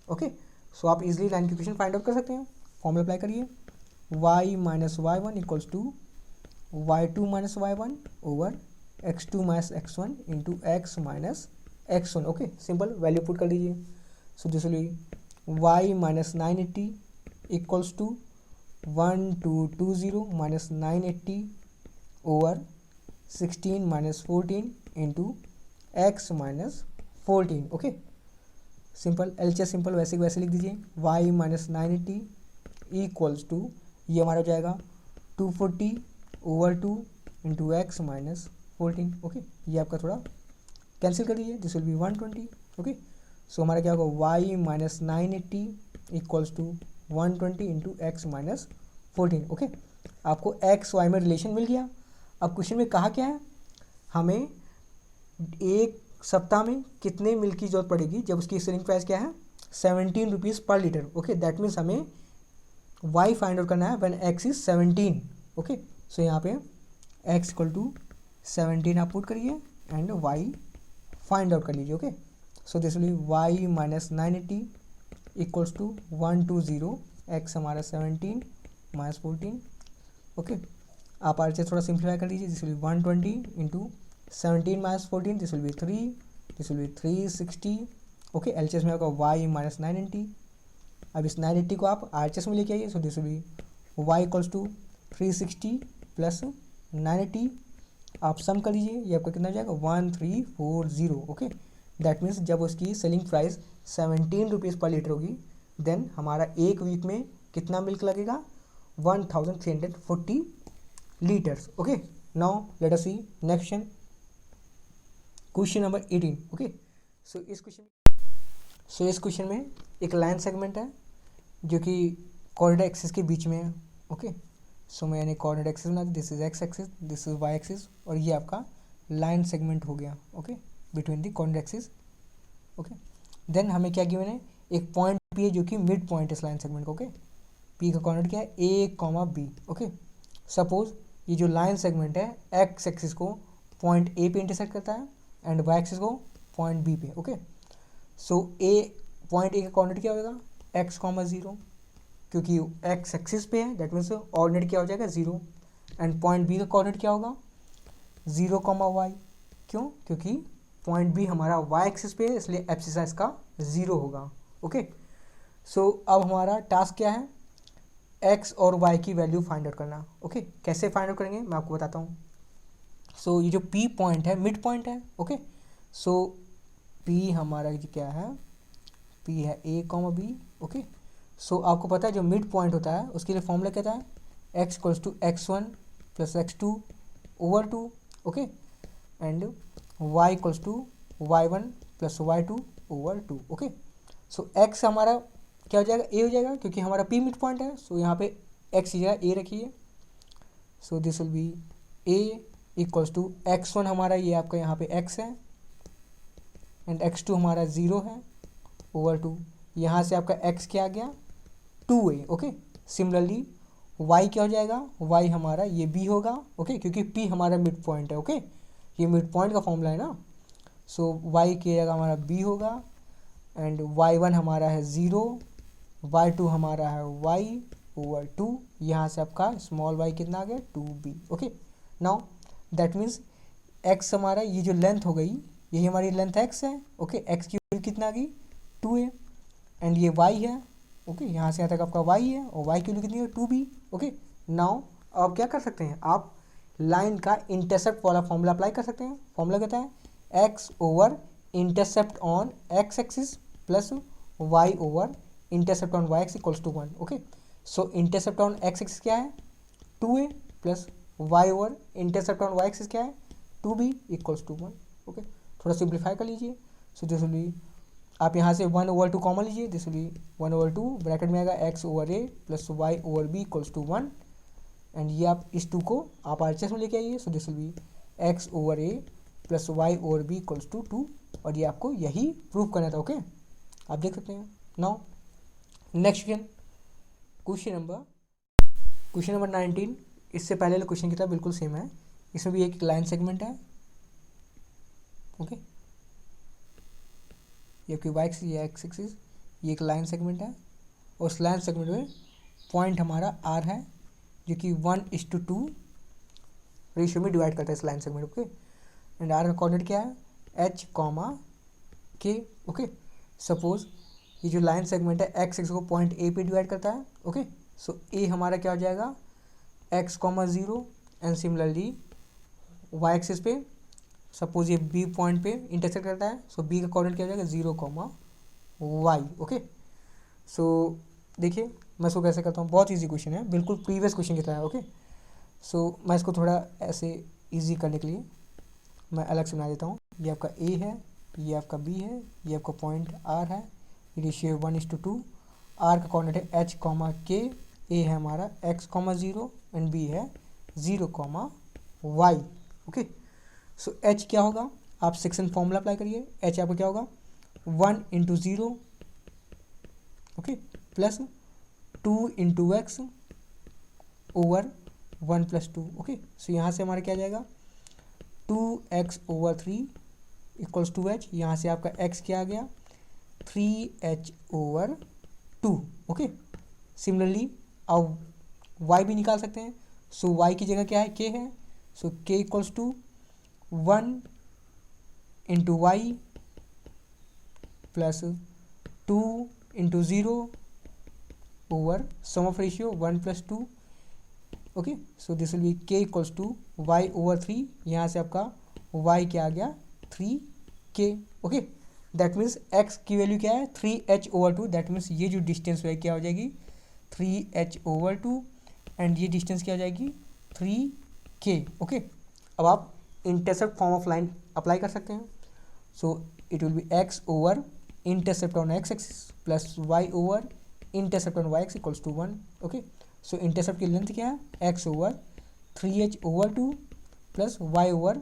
Okay, so आप इजीली लाइन की इक्वेशन फाइंड आउट कर सकते हैं। फॉर्मूला अप्लाई करिए, y minus y1 equals to y2 minus y1 over x2 minus x1 into x minus x1। Okay, simple value put कर दीजिए। So this will be y minus 980 equals to 1220 minus 980 over 16 minus 14 into x minus 14। Okay, simple LHS simple वैसे वैसे लिख दीजिए, y minus 980 equals to ये हमारा हो जाएगा 240 over 2 into x minus 14। Okay, ये आपका थोड़ा कैंसिल कर दीजिए, this will be 120। Okay, so हमारा क्या होगा y minus 980 equals to 120 into x minus 14। Okay, आपको एक्स वाई में रिलेशन मिल गया। अब क्वेश्चन में कहा क्या है, हमें एक सप्ताह में कितने मिल्क की जरूरत पड़ेगी जब उसकी सेलिंग प्राइस क्या है 17 रुपीज़ पर लीटर। ओके, दैट मीन्स हमें y फाइंड आउट करना है when x is 17। Okay, so यहाँ पे x इक्वल टू 17 आप पुट करिए एंड y फाइंड आउट कर लीजिए। Okay, so this will be y minus 980 equals to 120, x हमारा 17 माइनस 14। ओके, आप आर थोड़ा सिंप्लीफाई कर लीजिए, this will be 120 into 17 minus 14, this will be 3, this will be 360। Okay, LHS में होगा y माइनस 980। अब इस 980 को आप RHS में लेके आइए, so this will be y equals to 360 plus 980। आप सम कर लीजिए, ये आपका कितना हो जाएगा 1340। ओके, दैट मीन्स जब उसकी सेलिंग प्राइस 17 रुपीज़ पर लीटर होगी देन हमारा एक वीक में कितना मिल्क लगेगा 1340 litres. Okay, now let us see next question number 18। Okay, so इस क्वेश्चन में एक लाइन सेगमेंट है जो कि कोऑर्डिनेट एक्सिस के बीच में है। ओके, सो मैंने कोऑर्डिनेट एक्सिस बना दी, this is x axis, this is Y axis, और ये आपका लाइन सेगमेंट हो गया। Okay, between the coordinate axis. Okay, then हमें क्या गिवन है, एक पॉइंट पी है जो कि मिड पॉइंट इस लाइन सेगमेंट का। ओके, पी का कोऑर्डिनेट क्या है ए कॉमा बी। ओके, सपोज ये जो लाइन सेगमेंट है एक्स एक्सिस को पॉइंट ए पे इंटरसेक्ट करता है एंड वाई एक्सिस को पॉइंट बी पे। Okay, so A point A का कोऑर्डिनेट क्या होगा एक्स कॉमा 0, क्योंकि एक्स एक्सिस पे है दैट मीन्स ऑर्डिनेट क्या हो जाएगा 0। एंड पॉइंट बी का कोऑर्डिनेट क्या होगा 0 कॉमा वाई, क्यों? क्योंकि पॉइंट बी हमारा वाई एक्सिस पे है इसलिए एब्सिसा इसका 0 होगा। ओके, सो अब हमारा टास्क क्या है, एक्स और वाई की वैल्यू फाइंड आउट करना। ओके, कैसे फाइंड आउट करेंगे मैं आपको बताता हूँ। सो ये जो पी पॉइंट है मिड पॉइंट है। ओके, सो पी हमारा जो क्या है, पी है ए कॉमा बी। ओके, सो आपको पता है जो मिड पॉइंट होता है उसके लिए फॉर्मूला क्या था, x equals to x1 plus x2 over 2। Okay, and y equals to y1 plus y2 over 2। Okay, so x हमारा क्या हो जाएगा, a हो जाएगा क्योंकि हमारा p मिड पॉइंट है। सो यहाँ पे x की जगह a रखिए। So this will be a equals to x1 हमारा ये आपका यहाँ पे x है एंड x2 हमारा 0 है ओवर 2। यहाँ से आपका x क्या आ गया 2a। ओके, सिमिलरली y क्या हो जाएगा, y हमारा ये b होगा। ओके, क्योंकि p हमारा मिड पॉइंट है। ओके, ये मिड पॉइंट का फॉर्मूला है ना। सो y की जगह हमारा b होगा एंड y1 हमारा है 0, y2 हमारा है y ओवर 2। यहाँ से आपका स्मॉल y कितना आ गया 2b। Okay, now that means x हमारा ये जो लेंथ हो गई, यही हमारी लेंथ x है। ओके, x की वैल्यू कितना आ गई 2a एंड ये y है। ओके, यहाँ से यहाँ तक आपका y है और y की वैल्यू कितनी है 2b। ओके, नाउ आप क्या कर सकते हैं, आप लाइन का इंटरसेप्ट वाला फॉर्मूला अप्लाई कर सकते हैं। फॉर्मूला कहता है x over intercept on x axis plus y over intercept on y axis equals to 1। Okay, so intercept on x axis क्या है 2a plus y over intercept on y axis क्या है 2b equals to 1। Okay, थोड़ा simplify कर लीजिए। So this will B, आप यहाँ से 1 ओवर 2 कॉमन लीजिए, this will be 1 over 2 bracket में आएगा x over a plus y over b equals to 1 and ये आप इस 2 को आप RHS में लेके आइए। So this will be x over a plus y over b equals to 2 और ये आपको यही प्रूव करना था। ओके, आप देख सकते हैं। Now next question number 19। इससे पहले वाले क्वेश्चन की तरह बिल्कुल सेम है, इसमें भी एक लाइन सेगमेंट है। ओके, ये आपकी वाई एक्सिस, ये एक्स एक्सिस, ये एक लाइन सेगमेंट है और उस लाइन सेगमेंट में पॉइंट हमारा आर है जो कि 1:2 रेशियो में डिवाइड करता है इस line segment. Okay, and R का कोऑर्डिनेट क्या है h comma k. Okay, suppose ये जो लाइन सेगमेंट है एक्स एक्स को पॉइंट ए पे डिवाइड करता है। ओके, सो ए हमारा क्या हो जाएगा x comma 0 and similarly y axis पे सपोज ये बी पॉइंट पे इंटरसेक्ट करता है। सो बी का कोऑर्डिनेट क्या हो जाएगा 0 कॉमा वाई। ओके, सो देखिए मैं इसको कैसे करता हूँ, बहुत इजी क्वेश्चन है, बिल्कुल प्रीवियस क्वेश्चन की तरह है। ओके, सो मैं इसको थोड़ा ऐसे इजी करने के लिए मैं अलग से बना देता हूँ। ये आपका ए है, ये आपका बी है, ये आपका पॉइंट आर है, रेशियो 1:2। आर का कोऑर्डिनेट है एच कॉमा के, ए है हमारा x कॉमा 0 एंड बी है 0 comma y. Okay, so h क्या होगा, आप सेक्शन फॉर्मूला अप्लाई करिए। h आपका क्या होगा 1:0 okay plus 2x over 1 + 2। Okay, so यहाँ से हमारा क्या जाएगा 2x over 3 equals to h। यहाँ से आपका x क्या आ गया 3h ओवर 2। ओके, सिमिलरली अब y भी निकाल सकते हैं। सो y की जगह क्या है k है। सो k equals to 1 into y plus 2 into 0 over sum of ratio 1 + 2। Okay, so this will be k equals to y over 3। यहाँ से आपका y क्या आ गया 3k। Okay, that means x की वैल्यू क्या है 3h ओवर 2। दैट मीन्स ये जो डिस्टेंस है क्या हो जाएगी 3h ओवर 2 एंड ये डिस्टेंस क्या हो जाएगी 3k। ओके, अब आप intercept form of line apply कर सकते हैं। So it will be x over intercept on x axis plus y over intercept on y axis equals to 1। Okay, so intercept की लेंथ क्या है x over 3h over 2 plus y over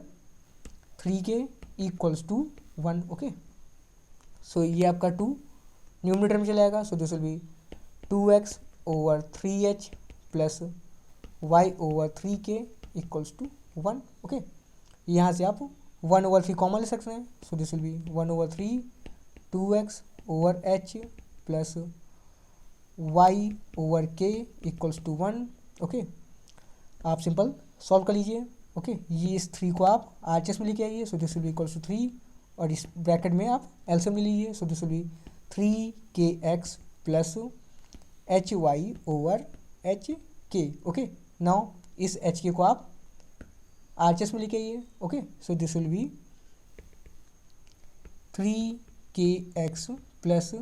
3k equals to 1। Okay, so ये आपका 2 numerator में चला जाएगा। So this will be 2x over 3h plus y over 3k equals to 1। Okay, यहाँ से आप 1 ओवर 3 कॉमन ले सकते हैं। So this will be 1 over 3 2x over h plus y over k equals to 1। Okay, आप simple solve कर लीजिए। Okay, ये इस 3 को आप RHS में लेके आइए। So this will be equals to 3 और इस ब्रैकेट में आप एलसीएम ले लीजिए। So this will be 3kx plus hy over h k. Okay, now इस एच के को आप RHS में लेके आइए। Okay, so this will be 3kx plus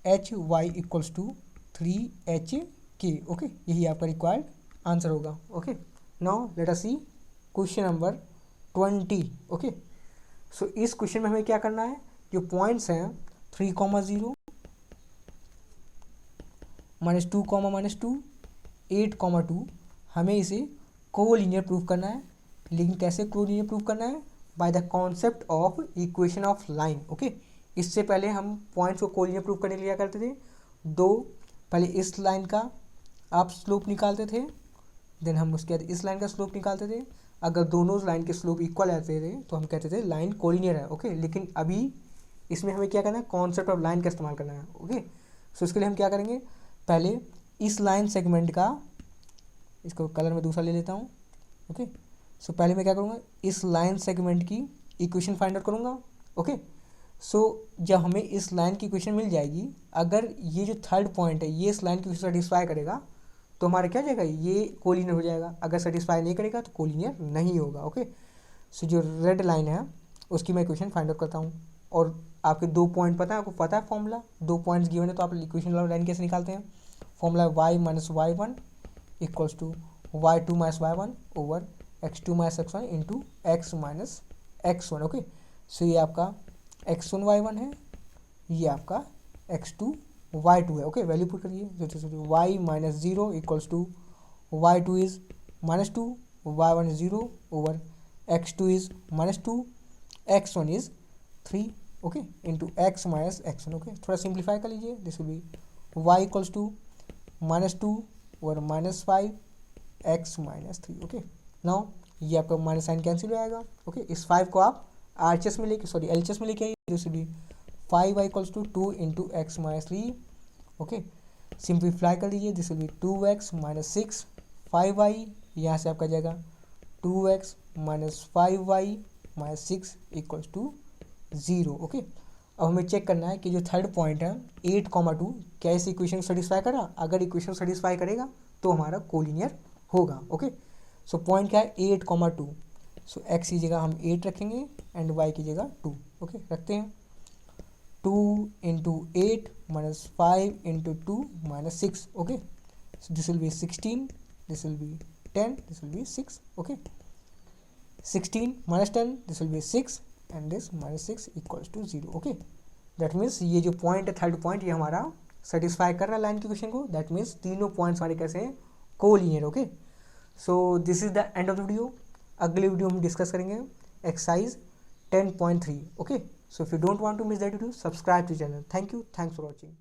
h y equals to 3HK। Okay, यही आपका रिक्वायर्ड आंसर होगा। Okay, now let us see question number 20। Okay, so इस क्वेश्चन में हमें क्या करना है, जो पॉइंट्स हैं 3,0 -2, -2, 8,2, हमें इसे कोलिनियर प्रूफ करना है। लेकिन कैसे कोलिनियर प्रूफ करना है? By the concept of equation of line. Okay, इससे पहले हम पॉइंट्स को कोलिनियर प्रूफ करने के लिए क्या करते थे, पहले इस लाइन का आप स्लोप निकालते थे, देन हम उसके बाद इस लाइन का स्लोप निकालते थे। अगर दोनों लाइन के स्लोप इक्वल आते थे तो हम कहते थे लाइन कोलिनियर है। ओके, लेकिन अभी इसमें हमें क्या करना है, कॉन्सेप्ट ऑफ लाइन का इस्तेमाल करना है। ओके, सो इसके लिए हम क्या करेंगे, पहले इस लाइन सेगमेंट का, इसको कलर में दूसरा ले लेता हूँ। ओके, सो पहले मैं क्या करूँगा, इस लाइन सेगमेंट की इक्वेशन फाइंड आउट करूँगा। ओके, सो जब हमें इस लाइन की इक्वेशन मिल जाएगी, अगर ये जो थर्ड पॉइंट है ये इस लाइन की इक्वेशन सेटिस्फाई करेगा तो हमारा क्या हो जाएगा, ये कोलिनियर हो जाएगा। अगर सेटिस्फाई नहीं करेगा तो कोलिनियर नहीं होगा। ओके, सो जो रेड लाइन है उसकी मैं इक्वेशन फाइंड आउट करता हूँ। और आपके 2 पॉइंट पता है, आपको पता है फॉर्मूला, 2 पॉइंट्स गिवन है तो आप इक्वेशन लाइन कैसे निकालते हैं। Formula y-y1 equals to y2 - y1 over x2 - x1 into x - x1। Okay, so ये आपका x1 y1 है, ये आपका x2 y2 है। ओके, वैल्यू पुट करिए, y - 0 equals to y2 is -2, y1 is 0 over x2 is -2, x1 is 3। Okay, into x - x1। Okay, थोड़ा simplify कर लीजिए, this will be y equals to -2 over -5 x - 3। Okay, now ये आपका minus sign cancel हो जाएगा। Okay, इस 5 को आप RHS में लेके LHS में लेके आइए, this will be 5y equals to 2 into x - 3। Okay, simplify कर लीजिए, this will be 2x - 6, 5y, यहाँ से आपका जाएगा 2x - 5y - 6 equals to 0। Okay, अब हमें चेक करना है कि जो थर्ड पॉइंट है 8,2 क्या इस इक्वेशन को सेटिस्फाई करा। अगर इक्वेशन सेटिस्फाई करेगा तो हमारा कोलिनियर होगा। ओके, सो पॉइंट क्या है 8,2, सो x की जगह हम 8 रखेंगे एंड y की जगह 2। ओके, रखते हैं 2 into 8 -5 into 2 -6। Okay, so this will be 16, this will be 10, this will be 6. Okay, 16 minus 10, this will be 6 and this -6 equals to 0. Okay, that means ये जो पॉइंट है थर्ड पॉइंट ये हमारा satisfy कर रहा है लाइन की क्वेश्चन को। दैट मीन्स तीनों पॉइंट्स हमारे कैसे हैं, collinear. Okay, so this is the end of the video. अगले वीडियो हम डिस्कस करेंगे exercise 10.3। Okay, so if you don't want to miss that video, subscribe to the channel. Thank you, thanks for watching.